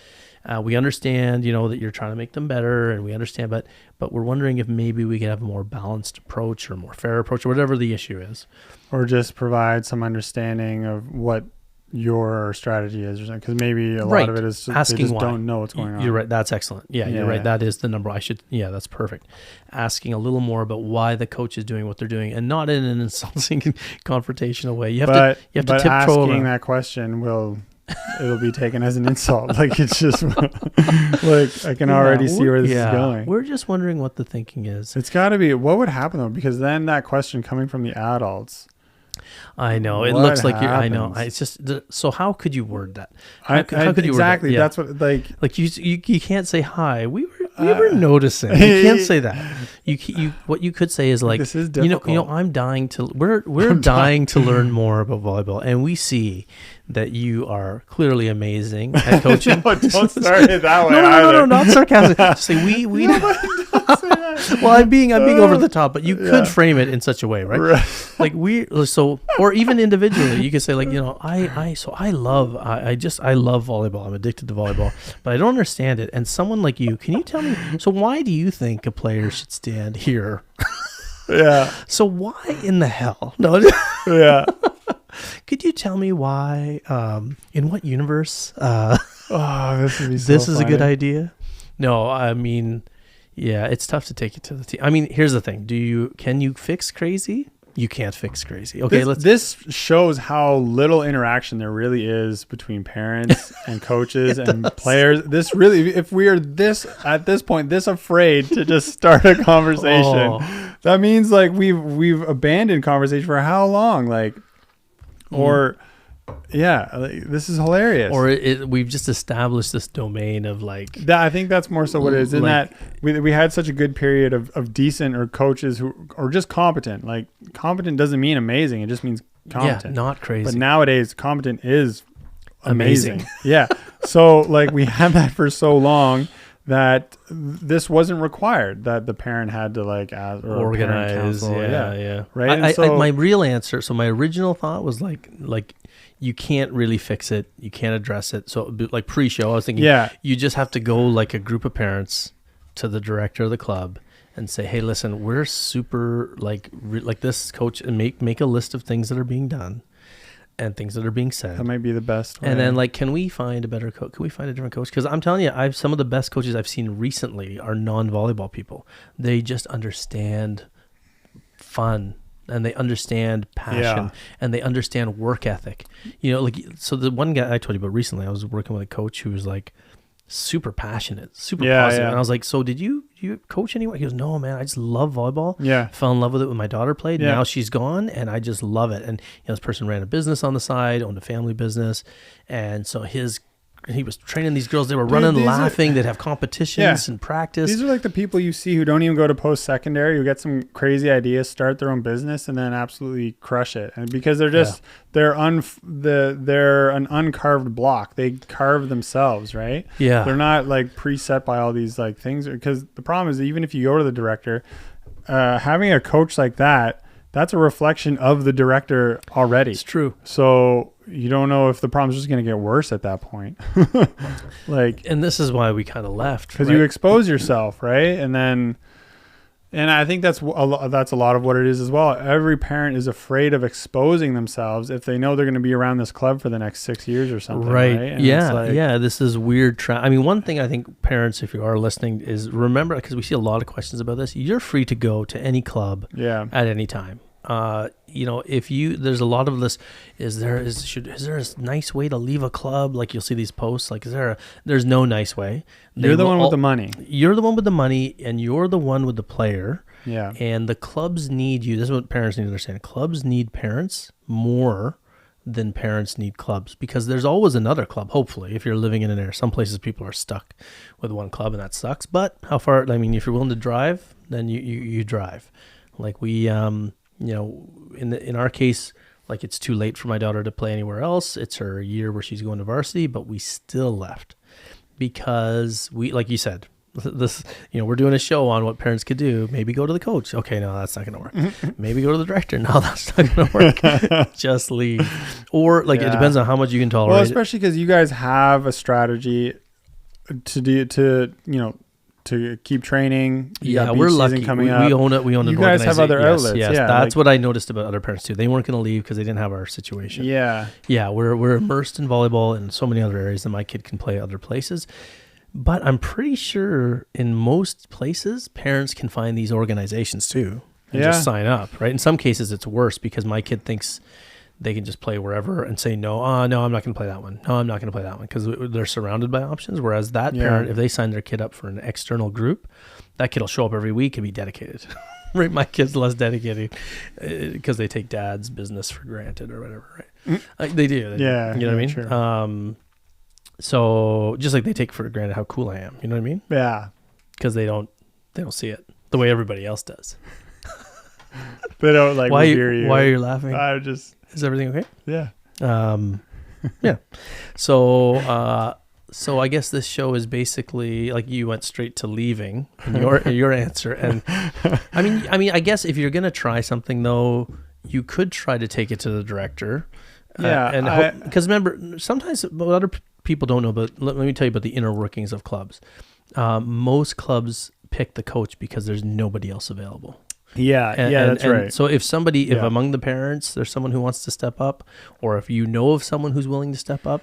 We understand, that you're trying to make them better, and we understand, but we're wondering if maybe we could have a more balanced approach or more fair approach or whatever the issue is. Or just provide some understanding of what your strategy is, or something, because maybe a lot of it is asking they just why. Don't know what's going on. You're right. That's excellent. Yeah, you're right. That is the number. That's perfect. Asking a little more about why the coach is doing what they're doing, and not in an insulting, confrontational way. You have to tiptoe asking around. that question it'll be taken as an insult. Like, it's just like, I can already see where this is going. We're just wondering what the thinking is. It's got to be, what would happen though? Because then that question coming from the adults. I know. It looks like you're, I know. It's just, so how could you word that? How could you exactly. word that? That's what, like you can't say, hi, we were noticing. You can't say that. You what you could say is like, this is difficult. I'm dying to, we're dying to learn more about volleyball, and we see that you are clearly amazing at coaching. No, don't start it that way. No, not sarcastic. Just say we Don't say that. Well, I'm being over the top, but you could frame it in such a way, right? Like or even individually, you could say like, I love volleyball. I'm addicted to volleyball, but I don't understand it. And someone like you, can you tell me? So why do you think a player should stand here? Yeah. So why in the hell? No. Yeah. Could you tell me why? In what universe? This would be so this is a good funny. idea. No, I mean, yeah, it's tough to take it to the team. I mean, here's the thing: can you fix crazy? You can't fix crazy. Okay, This shows how little interaction there really is between parents and coaches and players. This really, if we are at this point this afraid to just start a conversation, that means like we've abandoned conversation for how long? Like, or. Yeah, like, this is hilarious. Or we've just established this domain of like that. I think that's more so what it is. In like, that we had such a good period of decent or coaches who are just competent. Like competent doesn't mean amazing; it just means competent. Yeah, not crazy. But nowadays, competent is amazing. Yeah. So like we had that for so long that this wasn't required. That the parent had to like ask or organize. counsel, Yeah. Right. My real answer. So my original thought was like. You can't really fix it. You can't address it. So like pre-show, I was thinking, you just have to go like a group of parents to the director of the club and say, hey, listen, we're super like this coach, and make a list of things that are being done and things that are being said. That might be the best way. And then like, can we find a better coach? Can we find a different coach? Because I'm telling you, some of the best coaches I've seen recently are non-volleyball people. They just understand fun. And they understand passion, and they understand work ethic. Like, so the one guy I told you about recently, I was working with a coach who was like super passionate, super positive. And I was like, so did you coach anywhere? He goes, no, man, I just love volleyball. Yeah. Fell in love with it when my daughter played. Yeah. Now she's gone, and I just love it. And this person ran a business on the side, owned a family business. And so he was training these girls. They were running, laughing. They'd have competitions and practice. These are like the people you see who don't even go to post-secondary, who get some crazy ideas, start their own business, and then absolutely crush it. And because they're just they're an uncarved block. They carve themselves, right? Yeah. They're not like preset by all these like things. Because the problem is that even if you go to the director, having a coach like that's a reflection of the director already. It's true. So you don't know if the problem's just going to get worse at that point. And this is why we kind of left. Because you expose yourself, right? And I think that's a lot of what it is as well. Every parent is afraid of exposing themselves if they know they're going to be around this club for the next 6 years or something. Right. And yeah. This is weird. I mean, one thing I think parents, if you are listening, is remember, because we see a lot of questions about this, you're free to go to any club at any time. There's a lot of this, is there a nice way to leave a club? Like you'll see these posts, like, there's no nice way. You're the one with the money. You're the one with the money, and you're the one with the player. Yeah. And the clubs need you. This is what parents need to understand. Clubs need parents more than parents need clubs, because there's always another club, hopefully, if you're living in an area. Some places people are stuck with one club, and that sucks. But how far, I mean, if you're willing to drive, then you drive. Like we, in our case, like it's too late for my daughter to play anywhere else. It's her year where she's going to varsity, but we still left because we, like you said, this, we're doing a show on what parents could do. Maybe go to the coach. Okay, no, that's not going to work. Maybe go to the director. No, that's not going to work. Just leave. Or it depends on how much you can tolerate. Well, especially because you guys have a strategy to keep training. We're lucky. We own it. We own it. You guys have other outlets. Yes. That's what I noticed about other parents too. They weren't going to leave because they didn't have our situation. Yeah. We're immersed in volleyball and so many other areas that my kid can play other places. But I'm pretty sure in most places, parents can find these organizations too and just sign up. Right. In some cases, it's worse because my kid thinks they can just play wherever and say, no, I'm not going to play that one. No, I'm not going to play that one, because they're surrounded by options. Whereas that parent, if they sign their kid up for an external group, that kid will show up every week and be dedicated. Right? My kid's less dedicated because they take dad's business for granted or whatever. Right? They do. You know what I mean? Sure. So just like they take for granted how cool I am. You know what I mean? Yeah. Because they don't see it the way everybody else does. They don't like revere you. Why are you laughing? I just... Is everything okay? Yeah. Yeah. So So I guess this show is basically like you went straight to leaving in your answer. And I mean, I guess if you're gonna try something though, you could try to take it to the director. Yeah, because remember, sometimes what other people don't know, but let me tell you about the inner workings of clubs. Most clubs pick the coach because there's nobody else available. That's right. So if among the parents there's someone who wants to step up, or if you know of someone who's willing to step up,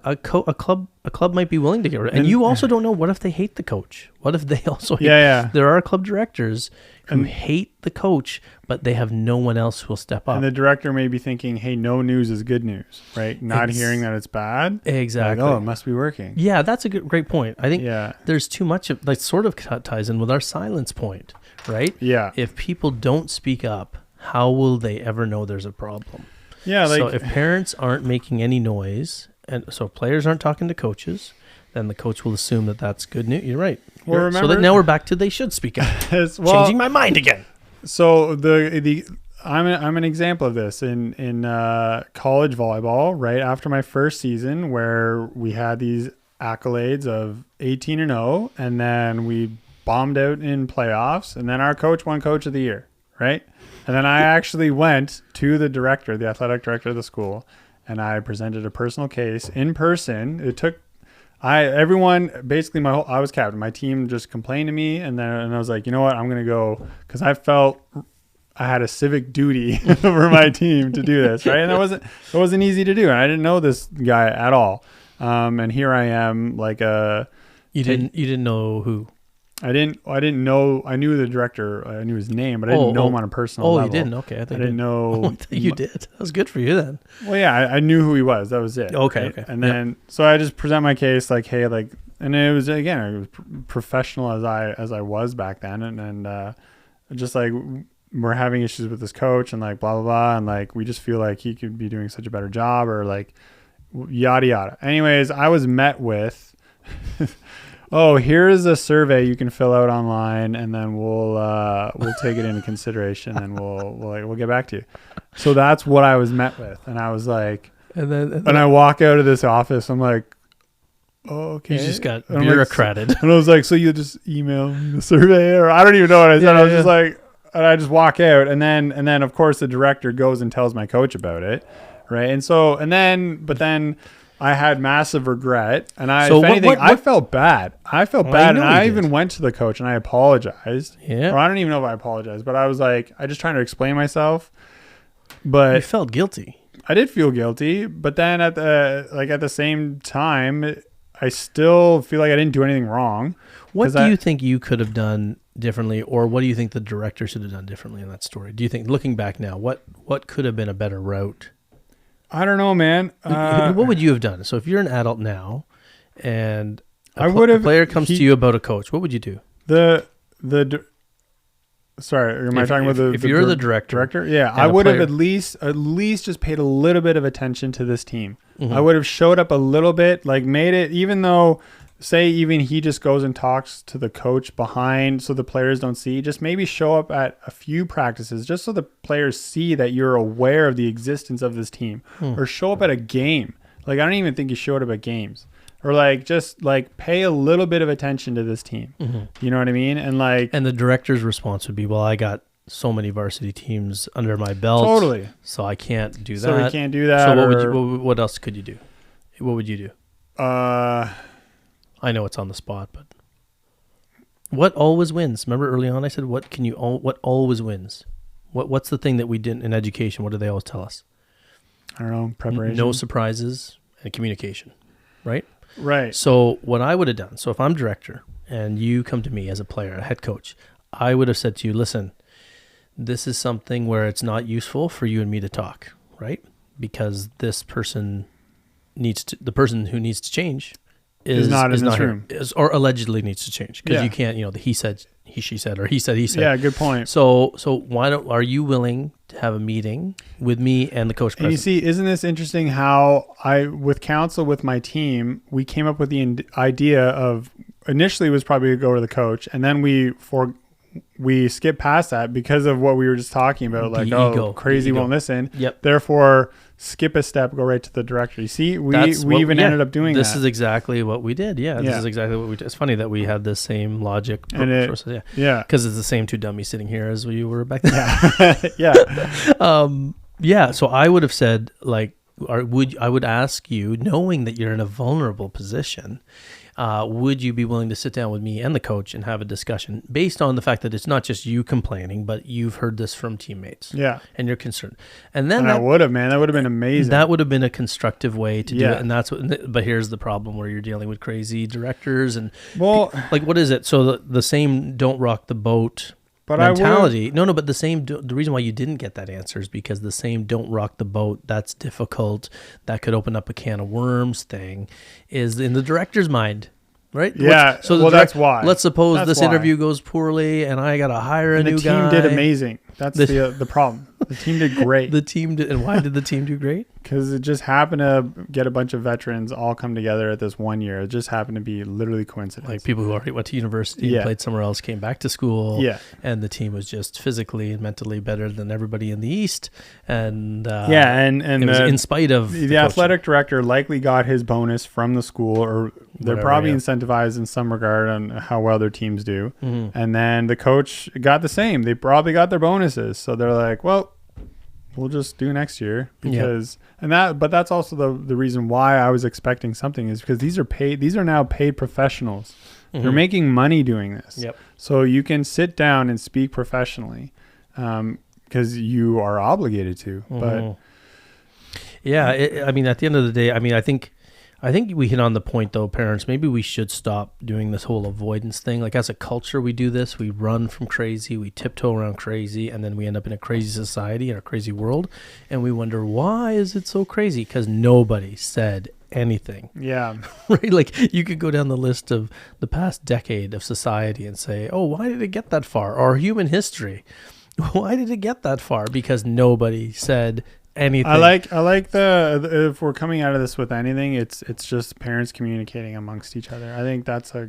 a club might be willing to get rid of it. And you also don't know, what if they hate the coach? What if they also hate, there are club directors who hate the coach, but they have no one else who will step up. And the director may be thinking, hey, no news is good news, right? Not hearing that it's bad. Exactly. Like, oh, it must be working. Yeah, that's a great point. I think there's too much of, like, sort of ties in with our silence point, right? Yeah. If people don't speak up, how will they ever know there's a problem? Yeah. So if parents aren't making any noise, and so if players aren't talking to coaches, then the coach will assume that that's good news. You're right. Well, remember, so that now we're back to they should speak up. Changing my mind again. So I'm an example of this in college volleyball. Right after my first season, where we had these accolades of 18-0, and then we bombed out in playoffs, and then our coach won Coach of the Year. Right, and then I actually went to the director, the athletic director of the school, and I presented a personal case in person. It took. Everyone basically I was captain. My team just complained to me, and I was like, you know what, I'm gonna go, because I felt I had a civic duty over my team to do this, right? And it wasn't easy to do, and I didn't know this guy at all. And here I am, like you didn't know who. I didn't know. I knew the director. I knew his name, but I didn't know him on a personal level. Oh, you didn't? Okay. I didn't know. You did. That was good for you then. Well, yeah, I knew who he was. That was it. Okay. Right? Okay. And then, so I just present my case, like, hey, like, and it was, again, I was professional as I was back then. And just like, we're having issues with this coach, and like, blah, blah, blah. And like, we just feel like he could be doing such a better job, or like, yada, yada. Anyways, I was met with, oh, here's a survey you can fill out online, and then we'll take it into consideration, and we'll get back to you. So that's what I was met with, and I was like, and then I walk out of this office, I'm like, oh, okay. You just got and bureaucrated. And I was like, so you just email me the survey, or I don't even know what I said. I was just like, and I just walk out, and then of course the director goes and tells my coach about it, right? And so but then I had massive regret, and I felt bad. I felt bad, and I even went to the coach and I apologized. Yeah. Or I don't even know if I apologized, but I was like, I just trying to explain myself. But you felt guilty. I did feel guilty, but then at the same time, I still feel like I didn't do anything wrong. What do you think you could have done differently, or what do you think the director should have done differently in that story? Do you think, looking back now, what could have been a better route? I don't know, man. What would you have done? So if you're an adult now, and a player comes to you about a coach, what would you do? Sorry, am I talking about if you're the director? Yeah, I would have at least just paid a little bit of attention to this team. Mm-hmm. I would have showed up a little bit, like made it, even though, say, even he just goes and talks to the coach behind so the players don't see, just maybe show up at a few practices just so the players see that you're aware of the existence of this team, or show up at a game. Like, I don't even think you showed up at games, or like, just like pay a little bit of attention to this team. Mm-hmm. You know what I mean? And like, and the director's response would be, well, I got so many varsity teams under my belt. Totally. So I can't do that. So we can't do that. So what else could you do? What would you do? I know it's on the spot, but what always wins? Remember early on I said, what always wins? What's the thing that we didn't in education? What do they always tell us? I don't know, preparation. No surprises and communication, right? Right. So what I would have done, so if I'm director and you come to me as a player, a head coach, I would have said to you, listen, this is something where it's not useful for you and me to talk, right? Because this person the person who needs to change is not in this room, or allegedly needs to change, because you can't, the he said, she said, or he said. Yeah, good point. So are you willing to have a meeting with me and the coach president? And you see, isn't this interesting how with counsel with my team, we came up with the idea of, initially it was probably to go to the coach, and then we we skip past that because of what we were just talking about. Like, ego, crazy the ego. won't listen. Yep. Therefore, skip a step, go right to the director. You see, we even ended up doing this that. is exactly what we did. Yeah, this Yeah. is exactly what we did. It's funny that we had the same logic. And it- process, yeah. because it's the same two dummies sitting here as we were back then. Yeah. Yeah. So I would have said, like, I would ask you, knowing that you're in a vulnerable position, would you be willing to sit down with me and the coach and have a discussion based on the fact that it's not just you complaining, but you've heard this from teammates. Yeah. And you're concerned. And then I would have, man. That would have been amazing. that would have been a constructive way to do Yeah. it. And that's what, but here's the problem where you're dealing with crazy directors and Well, like, what is it? So the same don't rock the boat but mentality. No, but the reason why you didn't get that answer is because the same don't rock the boat, that's difficult, that could open up a can of worms thing, is in the director's mind, right? Yeah, So well, that's why. Let's suppose That's this why. interview goes poorly and I got to hire a the new team guy. did amazing. That's the problem. The team did great. The team did, and why did the team do great? Because it just happened to get a bunch of veterans all come together at this one year. It just happened to be literally coincidence. Like people who already went to university Yeah. and played somewhere else came back to school. Yeah. And the team was just physically and mentally better than everybody in the East. And and it was in spite of the coaching. athletic director likely got his bonus from the school, or they're Whatever, probably yeah. incentivized in some regard on how well their teams do. Mm-hmm. And then the coach got the same. They probably got their bonuses. So they're like, well, we'll just do next year because but that's also the reason why I was expecting something, is because these are now paid professionals. Mm-hmm. They're making money doing this. Yep. So you can sit down and speak professionally because you are obligated to. But yeah, I mean, at the end of the day, I mean, I think we hit on the point though, parents, maybe we should stop doing this whole avoidance thing. Like as a culture, we do this, we run from crazy, we tiptoe around crazy, and then we end up in a crazy society, in a crazy world. And we wonder, why is it so crazy? Because nobody said anything. yeah, Right? Like you could go down the list of the past decade of society and say, oh, why did it get that far? Or human history. Why did it get that far? Because nobody said anything. I like the if we're coming out of this with anything, it's just parents communicating amongst each other. I think that's I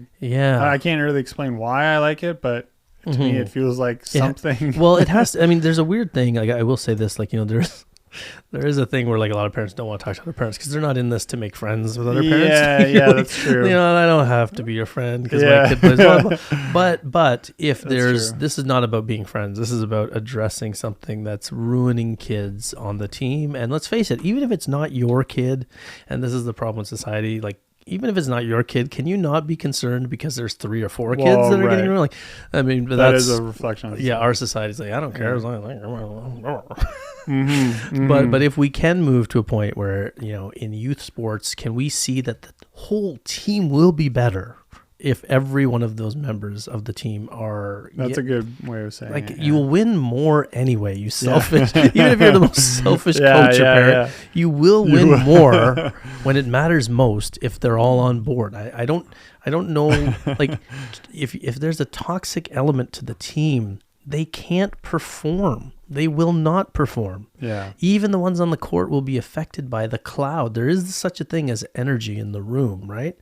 can't really explain why I like it, but to me it feels like something. Well, it has to, I mean, there's a weird thing. Like I will say this, like, you know, there is a thing where like a lot of parents don't want to talk to other parents because they're not in this to make friends with other parents. Yeah, Like, that's true. You know, I don't have to be your friend because Yeah. my kid plays volleyball. But if That's true. this is not about being friends. This is about addressing something that's ruining kids on the team. And let's face it, even if it's not your kid, and this is the problem with society, like, even if it's not your kid, can you not be concerned because there's 3 or 4 kids Well, that are getting right. ruined? Like, I mean, but that that's is a reflection of our society's like, I don't care as long as Mm-hmm. But if we can move to a point where, you know, in youth sports, can we see that the whole team will be better if every one of those members of the team are That's a good way of saying like it. you will win more anyway, you selfish. Even if you're the most selfish coach or parent, you will win more when it matters most if they're all on board. I don't know, like if there's a toxic element to the team, they can't perform. They will not perform. Yeah. Even the ones on the court will be affected by the cloud. There is such a thing as energy in the room, right?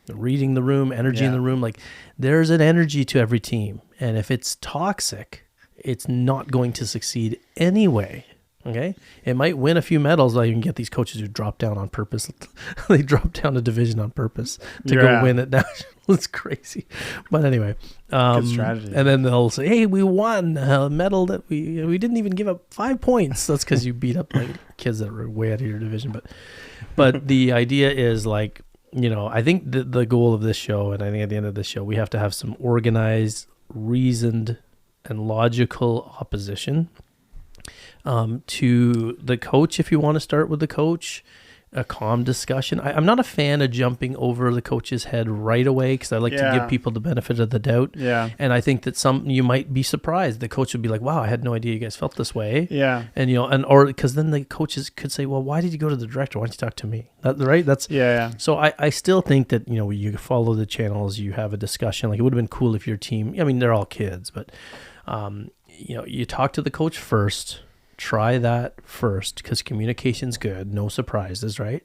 Reading the room, energy in the room. Like there's an energy to every team. And if it's toxic, it's not going to succeed anyway. Okay. It might win a few medals. Like you can get these coaches who drop down on purpose. They drop down a division on purpose to go win it national. It's crazy. But anyway, Good strategy. and then they'll say, hey, we won a medal that we didn't even give up 5 points. That's because you beat up like kids that were way out of your division. But the idea is like, you know, I think the goal of this show, and I think at the end of this show, we have to have some organized, reasoned, and logical opposition to the coach. If you want to start with the coach, a calm discussion. I'm not a fan of jumping over the coach's head right away because I like to give people the benefit of the doubt. Yeah. And I think that you might be surprised. The coach would be like, wow, I had no idea you guys felt this way. Yeah. And, you know, or because then the coaches could say, well, why did you go to the director? Why don't you talk to me? Right? That's Yeah. So I still think that, you know, you follow the channels, you have a discussion. Like it would have been cool if your team, I mean, they're all kids, but, you know, you talk to the coach first. Try that first because communication's good. No surprises, right?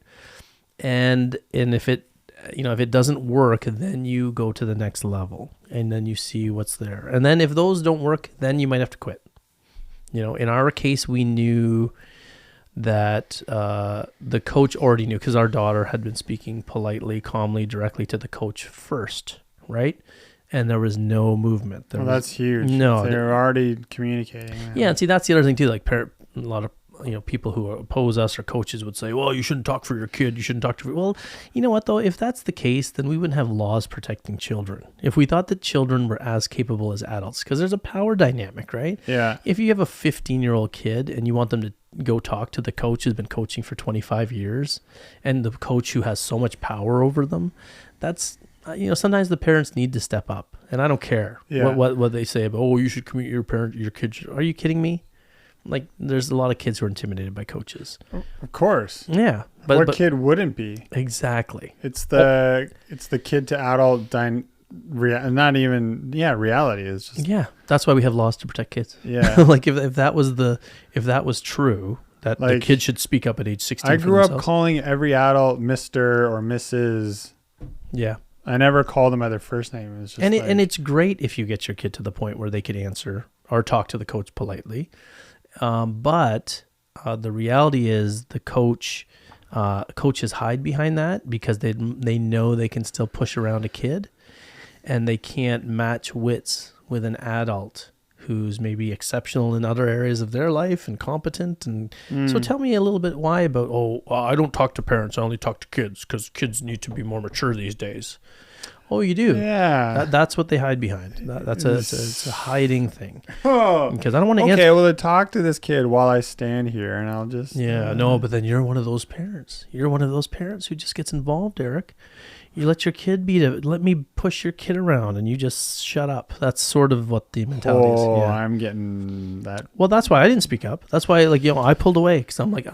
And if it if it doesn't work, then you go to the next level and then you see what's there. And then if those don't work, then you might have to quit. In our case, we knew that the coach already knew, because our daughter had been speaking politely, calmly, directly to the coach first, right? And there was no movement. That's huge. No, they're already communicating. Yeah, and see, that's the other thing too. Like a lot of people who oppose us or coaches would say, well, you shouldn't talk for your kid. You shouldn't talk to. Well, you know what though? If that's the case, then we wouldn't have laws protecting children. If we thought that children were as capable as adults, because there's a power dynamic, right? Yeah. If you have a 15-year-old kid and you want them to go talk to the coach who's been coaching for 25 years, and the coach who has so much power over them, that's sometimes the parents need to step up. And I don't care what they say about, you should commute your kids. Are you kidding me? Like, there's a lot of kids who are intimidated by coaches. Of course. Yeah. What kid wouldn't be? Exactly. It's the kid to adult reality is just. Yeah. That's why we have laws to protect kids. Yeah. Like if that was true, that the kid should speak up at age 16. I grew up calling every adult Mr. or Mrs. Yeah. I never called them by their first name. It was just and it's great if you get your kid to the point where they could answer or talk to the coach politely. But the reality is the coaches hide behind that because they know they can still push around a kid, and they can't match wits with an adult who's maybe exceptional in other areas of their life and competent. And so tell me a little bit why about, I don't talk to parents. I only talk to kids because kids need to be more mature these days. Oh, you do? Yeah. That's what they hide behind. It's a hiding thing. Oh. Because I don't want to answer. Okay, well, talk to this kid while I stand here, and I'll just... Yeah, no, but then you're one of those parents. You're one of those parents who just gets involved, Eric. You let your kid let me push your kid around, and you just shut up. That's sort of what the mentality is. Oh, Yeah. I'm getting that. Well, that's why I didn't speak up. That's why, I pulled away because I'm like,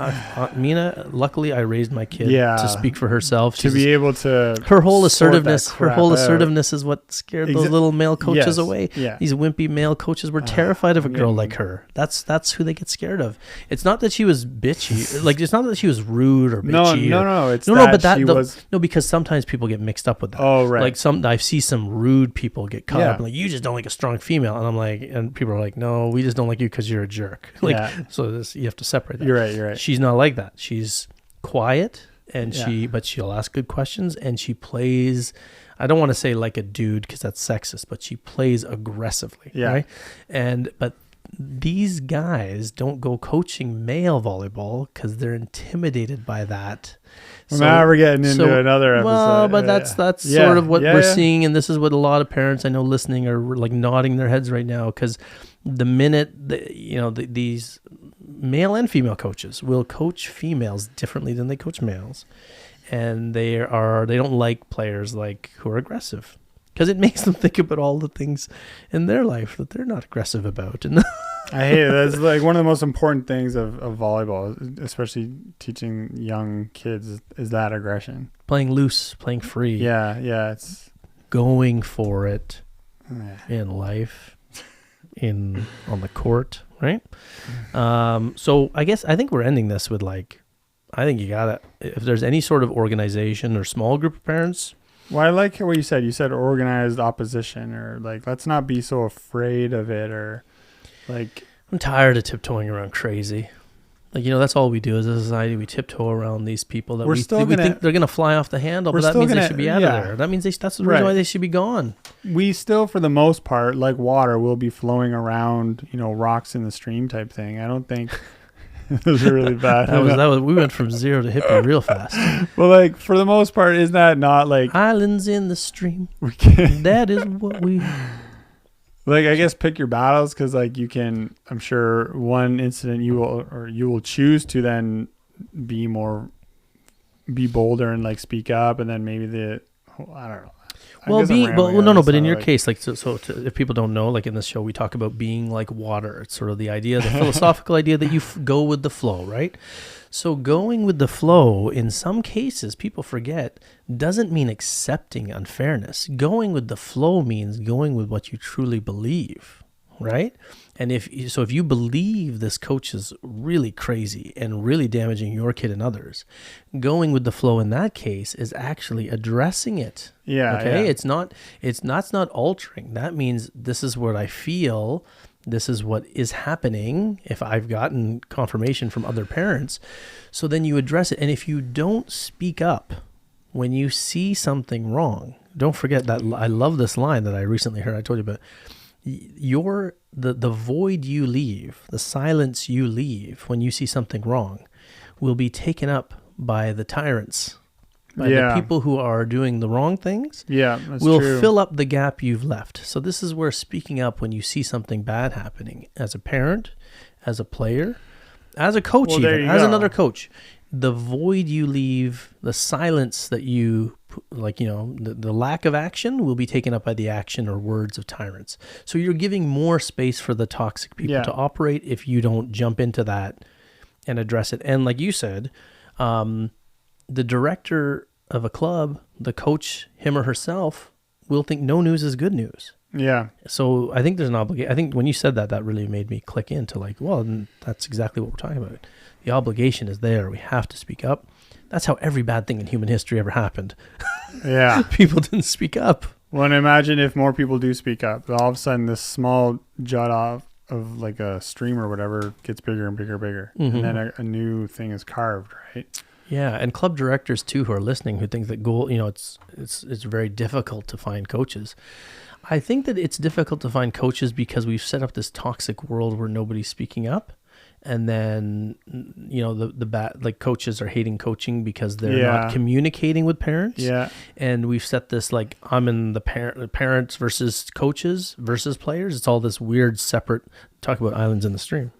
Mina. Luckily, I raised my kid to speak for herself. To be able to. Her whole assertiveness. Is what scared those little male coaches away. Yeah. These wimpy male coaches were terrified of a girl like her. That's who they get scared of. It's not that she was bitchy. Like, it's not that she was rude or bitchy. No, because sometimes people get mixed up with that. Oh, right. Like I see some rude people get caught up. Like, you just don't like a strong female, and I'm like, and people are like, no, we just don't like you because you're a jerk. So you have to separate that. You're right. She's not like that. She's quiet, and but she'll ask good questions, and she plays. I don't want to say like a dude because that's sexist, but she plays aggressively. Yeah. Right. But these guys don't go coaching male volleyball because they're intimidated by that. Now we're getting into another episode. Well, but that's sort of what we're seeing, and this is what a lot of parents I know listening are like nodding their heads right now, because the minute these male and female coaches will coach females differently than they coach males, and they don't like players who are aggressive. Because it makes them think about all the things in their life that they're not aggressive about. And I hate it. That's like one of the most important things of volleyball, especially teaching young kids, is that aggression. Playing loose, playing free. Yeah. It's going for it in life, on the court, right? So I think we're ending this with I think you gotta, if there's any sort of organization or small group of parents. Well, I like what you said. You said organized opposition, or let's not be so afraid of it, or I'm tired of tiptoeing around crazy. That's all we do as a society. We tiptoe around these people that we think they're going to fly off the handle, but that means they should be out of there. That means that's the reason why they should be gone. We still, for the most part, like water, will be flowing around, rocks in the stream type thing. I don't think... It was really bad. We went from zero to hippie real fast. Well, for the most part, isn't that not islands in the stream? That is what we. I guess pick your battles, because you can. I'm sure one incident you will choose to then be bolder and speak up, and then maybe I don't know. But in your case, if people don't know, in this show, we talk about being like water. It's sort of the idea, the philosophical idea that you go with the flow, right? So going with the flow, in some cases, people forget, doesn't mean accepting unfairness. Going with the flow means going with what you truly believe. right? And if you believe this coach is really crazy and really damaging your kid and others, going with the flow in that case is actually addressing it. Yeah. Okay. Yeah. It's not altering. That means this is what I feel. This is what is happening if I've gotten confirmation from other parents. So then you address it. And if you don't speak up when you see something wrong, don't forget that I love this line that I recently heard. I told you about. The void you leave, the silence you leave when you see something wrong will be taken up by the tyrants, by the people who are doing the wrong things. Yeah, that's will true. fill up the gap you've left. So this is where speaking up when you see something bad happening as a parent, as a player, as a coach, even as another coach, the void you leave, the silence that you, the lack of action will be taken up by the action or words of tyrants. So you're giving more space for the toxic people to operate if you don't jump into that and address it. And like you said, the director of a club, the coach, him or herself, will think no news is good news. Yeah. So I think there's an obligation. I think when you said that, that really made me click into that's exactly what we're talking about. The obligation is there. We have to speak up. That's how every bad thing in human history ever happened. Yeah. People didn't speak up. Well, and imagine if more people do speak up. All of a sudden, this small jut off of like a stream or whatever gets bigger and bigger and bigger. Mm-hmm. And then a new thing is carved, right? Yeah, and club directors too who are listening who think that it's very difficult to find coaches. I think that it's difficult to find coaches because we've set up this toxic world where nobody's speaking up. And then, the bad, like coaches are hating coaching because they're not communicating with parents. Yeah. And we've set this I'm in the parents versus coaches versus players. It's all this weird separate, talk about islands in the stream.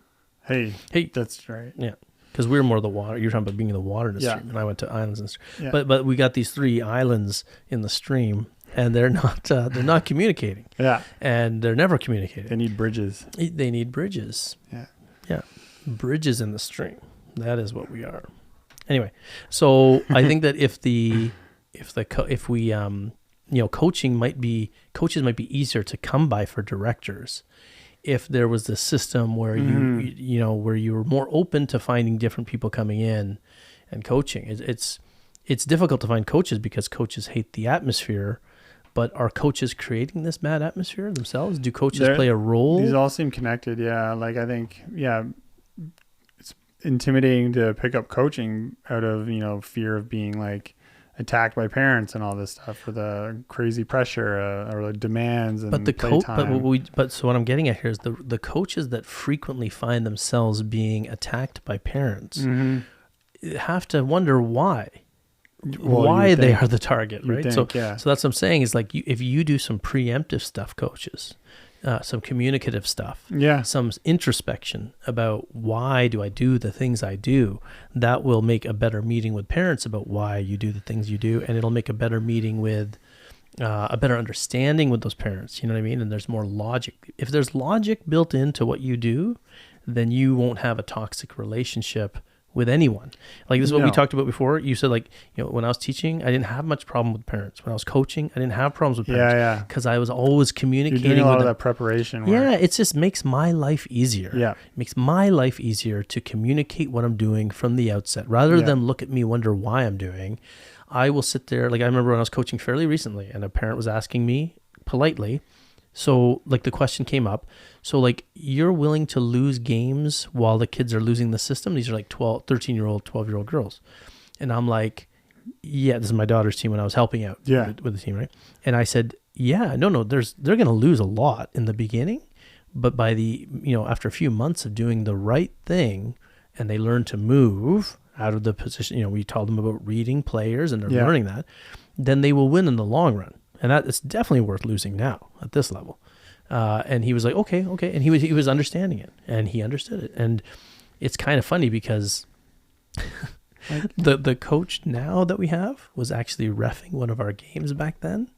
Hey, that's right. Yeah. Because we're more the water. You're talking about being in the water in the stream. And I went to islands in the stream. Yeah. But we got these 3 islands in the stream. And they're not communicating. Yeah. And they're never communicating. They need bridges. They need bridges. Yeah. Yeah. Bridges in the stream. That is what we are. Anyway, so I think that coaches might be easier to come by for directors if there was this system where where you were more open to finding different people coming in and coaching. It's difficult to find coaches because coaches hate the atmosphere. But are coaches creating this bad atmosphere themselves? Do coaches play a role? These all seem connected. Yeah. Like I think, it's intimidating to pick up coaching out of, fear of being like attacked by parents and all this stuff for the crazy pressure or the demands and so what I'm getting at here is the coaches that frequently find themselves being attacked by parents have to wonder why. Why they are the target, right? So that's what I'm saying is like if you do some preemptive stuff, coaches, some communicative stuff, some introspection about why do I do the things I do, that will make a better meeting with parents about why you do the things you do, and it'll make a better meeting with a better understanding with those parents. You know what I mean? And there's more logic. If there's logic built into what you do, then you won't have a toxic relationship with anyone. Like this is what we talked about before. You said when I was teaching, I didn't have much problem with parents. When I was coaching, I didn't have problems with parents. Because I was always communicating. You're doing a lot of that preparation work. Yeah, it just makes my life easier. Yeah. It makes my life easier to communicate what I'm doing from the outset. Rather than look at me, wonder why I'm doing, I will sit there. Like I remember when I was coaching fairly recently and a parent was asking me politely, so the question came up. So you're willing to lose games while the kids are losing the system? These are 13-year-old, 12-year-old girls. And I'm like, yeah, this is my daughter's team when I was helping out with the team, right? And I said, yeah, no, they're going to lose a lot in the beginning. But by after a few months of doing the right thing and they learn to move out of the position, we told them about reading players and they're learning that, then they will win in the long run. And that it's definitely worth losing now at this level. And he was like, okay. And he was understanding it and he understood it. And it's kind of funny because the coach now that we have was actually reffing one of our games back then.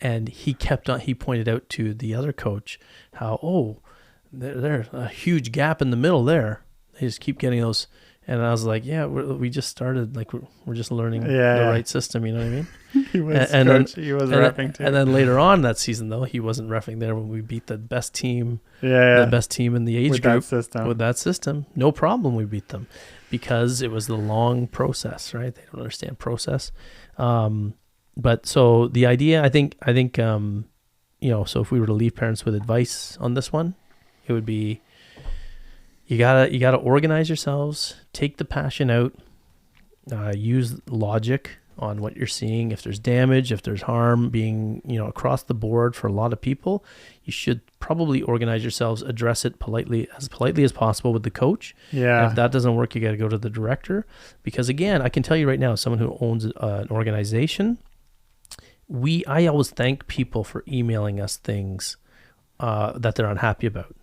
And he pointed out to the other coach how, there's a huge gap in the middle there. They just keep getting those. And I was like, yeah, we just started, we're just learning the right system. You know what I mean? he was And coach. He was reffing too. And then later on that season, though, he wasn't reffing there when we beat the best team, the best team in the age with group. With that system, no problem. We beat them because it was the long process, right? They don't understand process. But so the idea, I think, so if we were to leave parents with advice on this one, it would be, you gotta organize yourselves, take the passion out, use logic on what you're seeing. If there's damage, if there's harm being, across the board for a lot of people, you should probably organize yourselves, address it politely as possible with the coach. Yeah. And if that doesn't work, you got to go to the director. Because again, I can tell you right now, as someone who owns an organization, I always thank people for emailing us things that they're unhappy about.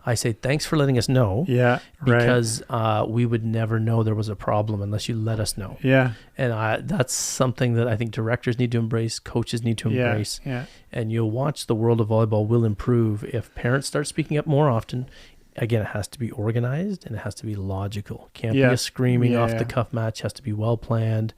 I say, thanks for letting us know. Yeah. Because we would never know there was a problem unless you let us know. Yeah. And that's something that I think directors need to embrace, coaches need to embrace. Yeah. And you'll watch the world of volleyball will improve if parents start speaking up more often. Again, it has to be organized and it has to be logical. Can't be a screaming off the cuff match. Has to be well planned.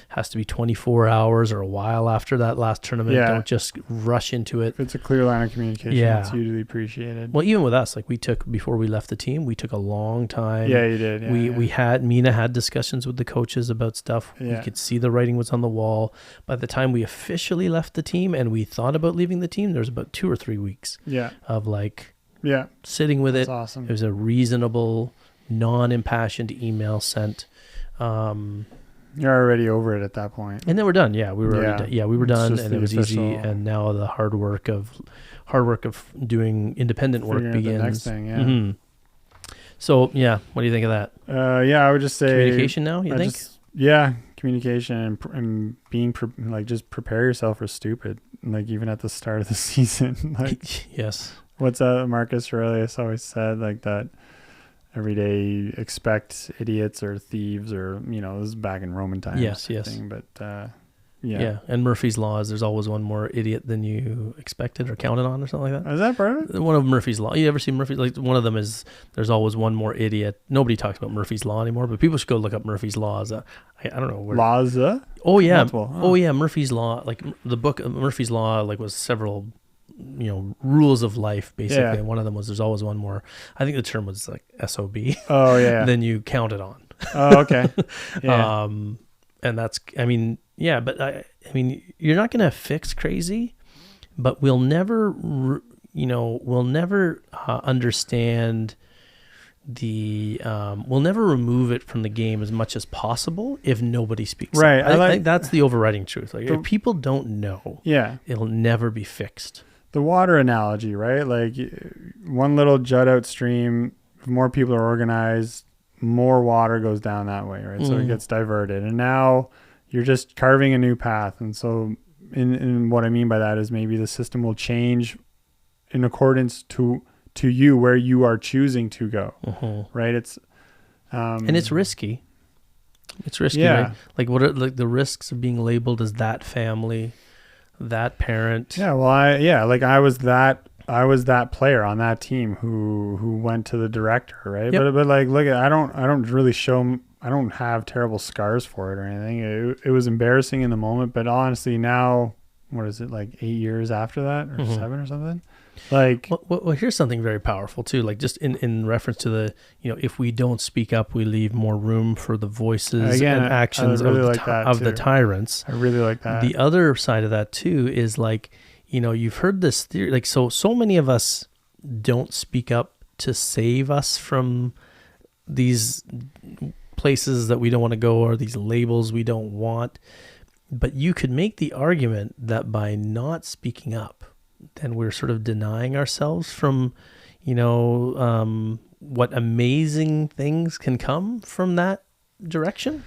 Has to be 24 hours or a while after that last tournament. Yeah. Don't just rush into it. If it's a clear line of communication, it's usually appreciated. Well, even with us, like before we left the team, we took a long time. Yeah, you did. Yeah, Mina had discussions with the coaches about stuff. Yeah. We could see the writing was on the wall. By the time we officially left the team and we thought about leaving the team, there was about 2 or 3 weeks of sitting with That's it. awesome. It was a reasonable, non-impassioned email sent. You're already over it at that point. And then we're done. Yeah, we were already done. Yeah, we were done, just and the it was official- easy. And now the hard work of doing independent work Figuring out begins. the next thing, yeah. Mhm. So what do you think of that? I would just say Communication now, you think? Communication and being just prepare yourself for stupid. Like even at the start of the season, like Yes. what's Marcus Aurelius always said, like that every day expect idiots or thieves or this is back in Roman times. Yes. thing, but Yeah. And Murphy's Law is there's always one more idiot than you expected or counted on or something like that. Is that part of it? One of Murphy's Law. You ever see Murphy's? Like one of them is there's always one more idiot. Nobody talks about Murphy's Law anymore, but people should go look up Murphy's Law. I don't know where. Laws? Oh yeah. Multiple. Oh yeah. Murphy's Law. Like the book Murphy's Law was several rules of life basically. Yeah. And one of them was there's always one more. I think the term was like SOB. Oh yeah. Than you counted on. Oh okay. Yeah. And that's but I mean you're not going to fix crazy, but we'll never understand we'll never remove it from the game as much as possible if nobody speaks up. Right. I think that's the overriding truth. Like if people don't know, yeah, it'll never be fixed. The water analogy, right? Like one little jut out stream, if more people are organized, more water goes down that way, right? So it gets diverted. And now you're just carving a new path. And so in what I mean by that is maybe the system will change in accordance to you where you are choosing to go, right? It's and it's risky. It's risky, right? Like what are the risks of being labeled as that family, that parent? Yeah, well, I was that player on that team who went to the director, right? Yep. But like, look, I don't have terrible scars for it or anything. It was embarrassing in the moment, but honestly, now what is it, like 8 years after that or 7 or something? Like, well, here's something very powerful too. Like just in reference to the, if we don't speak up, we leave more room for the voices and actions of the tyrants. I really like that. The other side of that too is like, you've heard this theory, like so many of us don't speak up to save us from these places that we don't want to go or these labels we don't want. But you could make the argument that by not speaking up, then we're sort of denying ourselves from, what amazing things can come from that direction.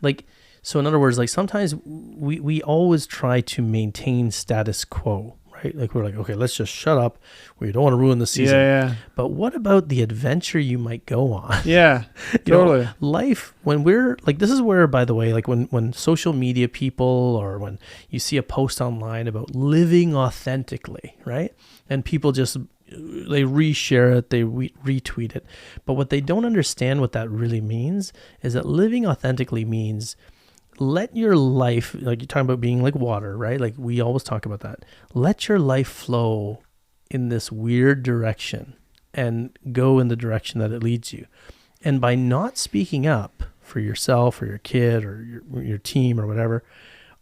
Like, so in other words, like sometimes we always try to maintain status quo, right? Like we're like, okay, let's just shut up. We don't want to ruin the season. Yeah. But what about the adventure you might go on? Yeah, totally. Life, when we're like, this is where, by the way, like when social media people or when you see a post online about living authentically, right? And people just, they reshare it, they retweet it. But what they don't understand what that really means is that living authentically means let your life, like you're talking about being like water, right? Like we always talk about that. Let your life flow in this weird direction and go in the direction that it leads you. And by not speaking up for yourself or your kid or your team or whatever,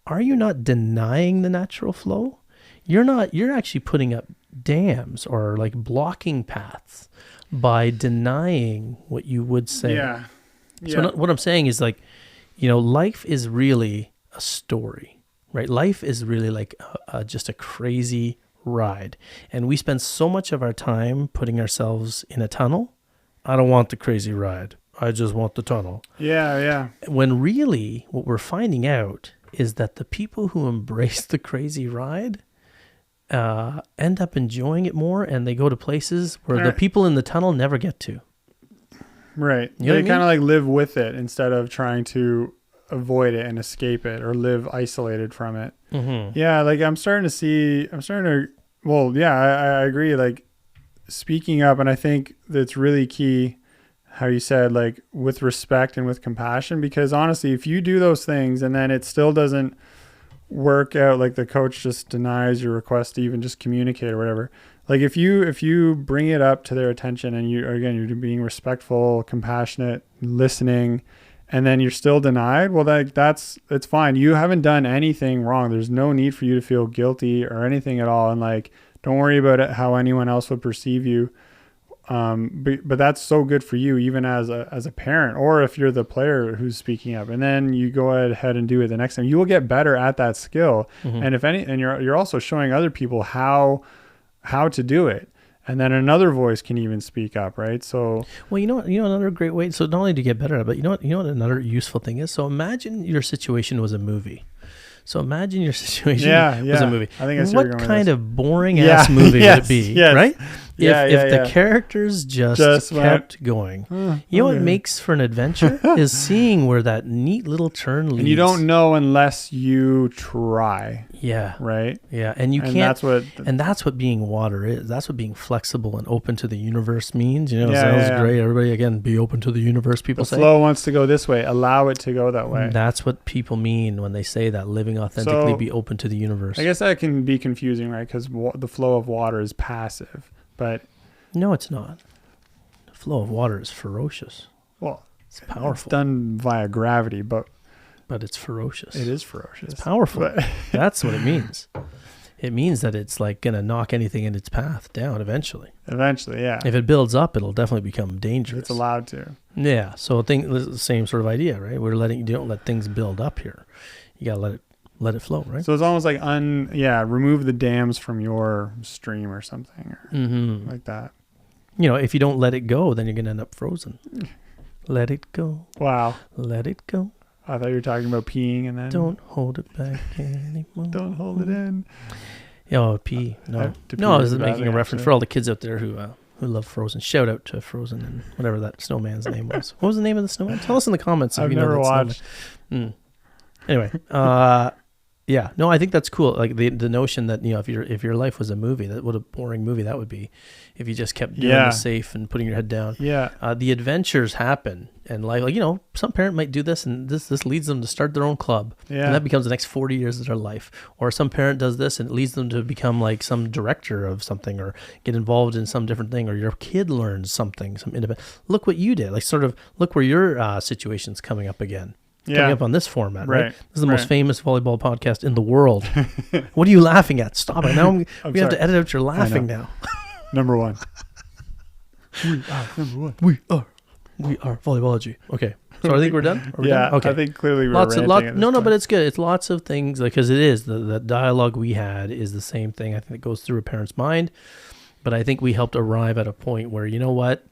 are you not denying the natural flow? You're actually putting up dams or like blocking paths by denying what you would say. Yeah. So what I'm saying is like, life is really a story, right? Life is really like just a crazy ride. And we spend so much of our time putting ourselves in a tunnel. I don't want the crazy ride. I just want the tunnel. Yeah. When really what we're finding out is that the people who embrace the crazy ride end up enjoying it more, and they go to places where the people in the tunnel never get to. Right. You know They what I kind of mean? like live with it instead of trying to avoid it and escape it or live isolated from it. Mm-hmm. Yeah. Like I agree. Like speaking up. And I think that's really key how you said, like with respect and with compassion, because honestly, if you do those things and then it still doesn't work out, like the coach just denies your request to even just communicate or whatever. Like if you bring it up to their attention and you're being respectful, compassionate, listening, and then you're still denied, well, it's fine. You haven't done anything wrong. There's no need for you to feel guilty or anything at all. And like, don't worry about it, how anyone else would perceive you. But that's so good for you, even as a parent, or if you're the player who's speaking up, and then you go ahead and do it the next time, you will get better at that skill. Mm-hmm. And you're also showing other people how to do it. And then another voice can even speak up. Right. So, well, another great way. So not only do you get better at it, but you know what another useful thing is? So imagine your situation was a movie. Was a movie. I think I see where what you're going kind with of boring ass movie would it be, right? If the characters just kept going. What makes for an adventure is seeing where that neat little turn leads. And you don't know unless you try. Yeah. Right? Yeah. And you can't. That's what being water is. That's what being flexible and open to the universe means. Sounds great. Everybody, again, be open to the universe, people say. The flow wants to go this way. Allow it to go that way. That's what people mean when they say that, living authentically, be open to the universe. I guess that can be confusing, right? Because the flow of water is passive. But no, it's not. The flow of water is ferocious. Well, it's powerful. It's done via gravity, but it's ferocious. It is ferocious. It's powerful. That's what it means. It means that it's like going to knock anything in its path down eventually. Eventually, yeah. If it builds up, it'll definitely become dangerous. It's allowed to. Yeah. So the same sort of idea, right? You don't let things build up here. You got to let it flow, right? So it's almost like remove the dams from your stream or something, or like that. If you don't let it go, then you're going to end up frozen. Let it go. Wow. Let it go. I thought you were talking about peeing and then... Don't hold it back anymore. Don't hold it in. Pee. No. I was making a reference for all the kids out there who love Frozen. Shout out to Frozen and whatever that snowman's name was. What was the name of the snowman? Tell us in the comments if I've you know never that watched. Anyway, yeah, no, I think that's cool. Like the notion that if your life was a movie, what a boring movie that would be, if you just kept doing the safe and putting your head down. Yeah. The adventures happen, and some parent might do this, and this leads them to start their own club, and that becomes the next 40 years of their life. Or some parent does this, and it leads them to become like some director of something, or get involved in some different thing, or your kid learns something, some independent. Look what you did. Like sort of look where your situation's coming up again. Coming up on this format, right? This is the most famous volleyball podcast in the world. What are you laughing at? Stop it. Now we have to edit out your laughing now. Number one. We are number one. We are Volleyballogy. Okay. So I think we're done? Are we done? Okay. I think clearly we're ranting but it's good. It's lots of things, because it is. The dialogue we had is the same thing. I think it goes through a parent's mind. But I think we helped arrive at a point where, you know what?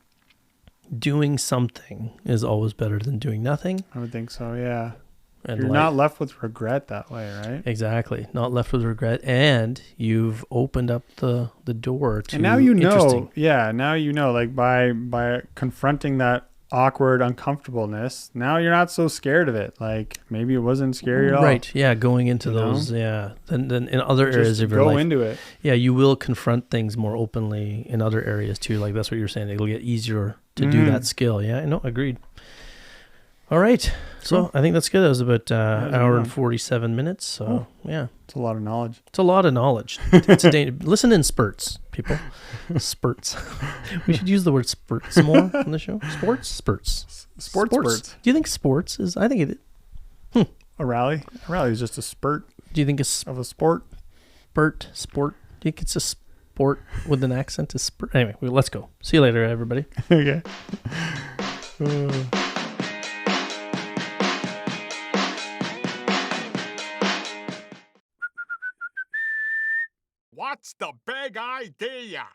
Doing something is always better than doing nothing. I would think so, yeah. And you're not left with regret that way, right? Exactly. Not left with regret. And you've opened up the door to... And now you know. Yeah, now you know. Like by confronting that awkward uncomfortableness, now you're not so scared of it. Like maybe it wasn't scary at all. Right. Yeah, going into those, yeah. Then in other areas of your life. Go into it. Yeah, you will confront things more openly in other areas too. Like that's what you're saying. It'll get easier to do that skill. Yeah, no, agreed. All right. So Cool. I think that's good. That was about was a hour good and one. 47 minutes. So yeah, It's a lot of knowledge. it's a lot of knowledge. It's a listen in spurts, people. Spurts. We should use the word spurts more on the show. Sports? Spurts. Sports spurts. Do you think sports is, I think it, A rally? A rally is just a spurt do you think a of a sport. sport? Do you think it's a sport with an accent? A spurt? Anyway, let's go. See you later, everybody. Okay. What's the big idea?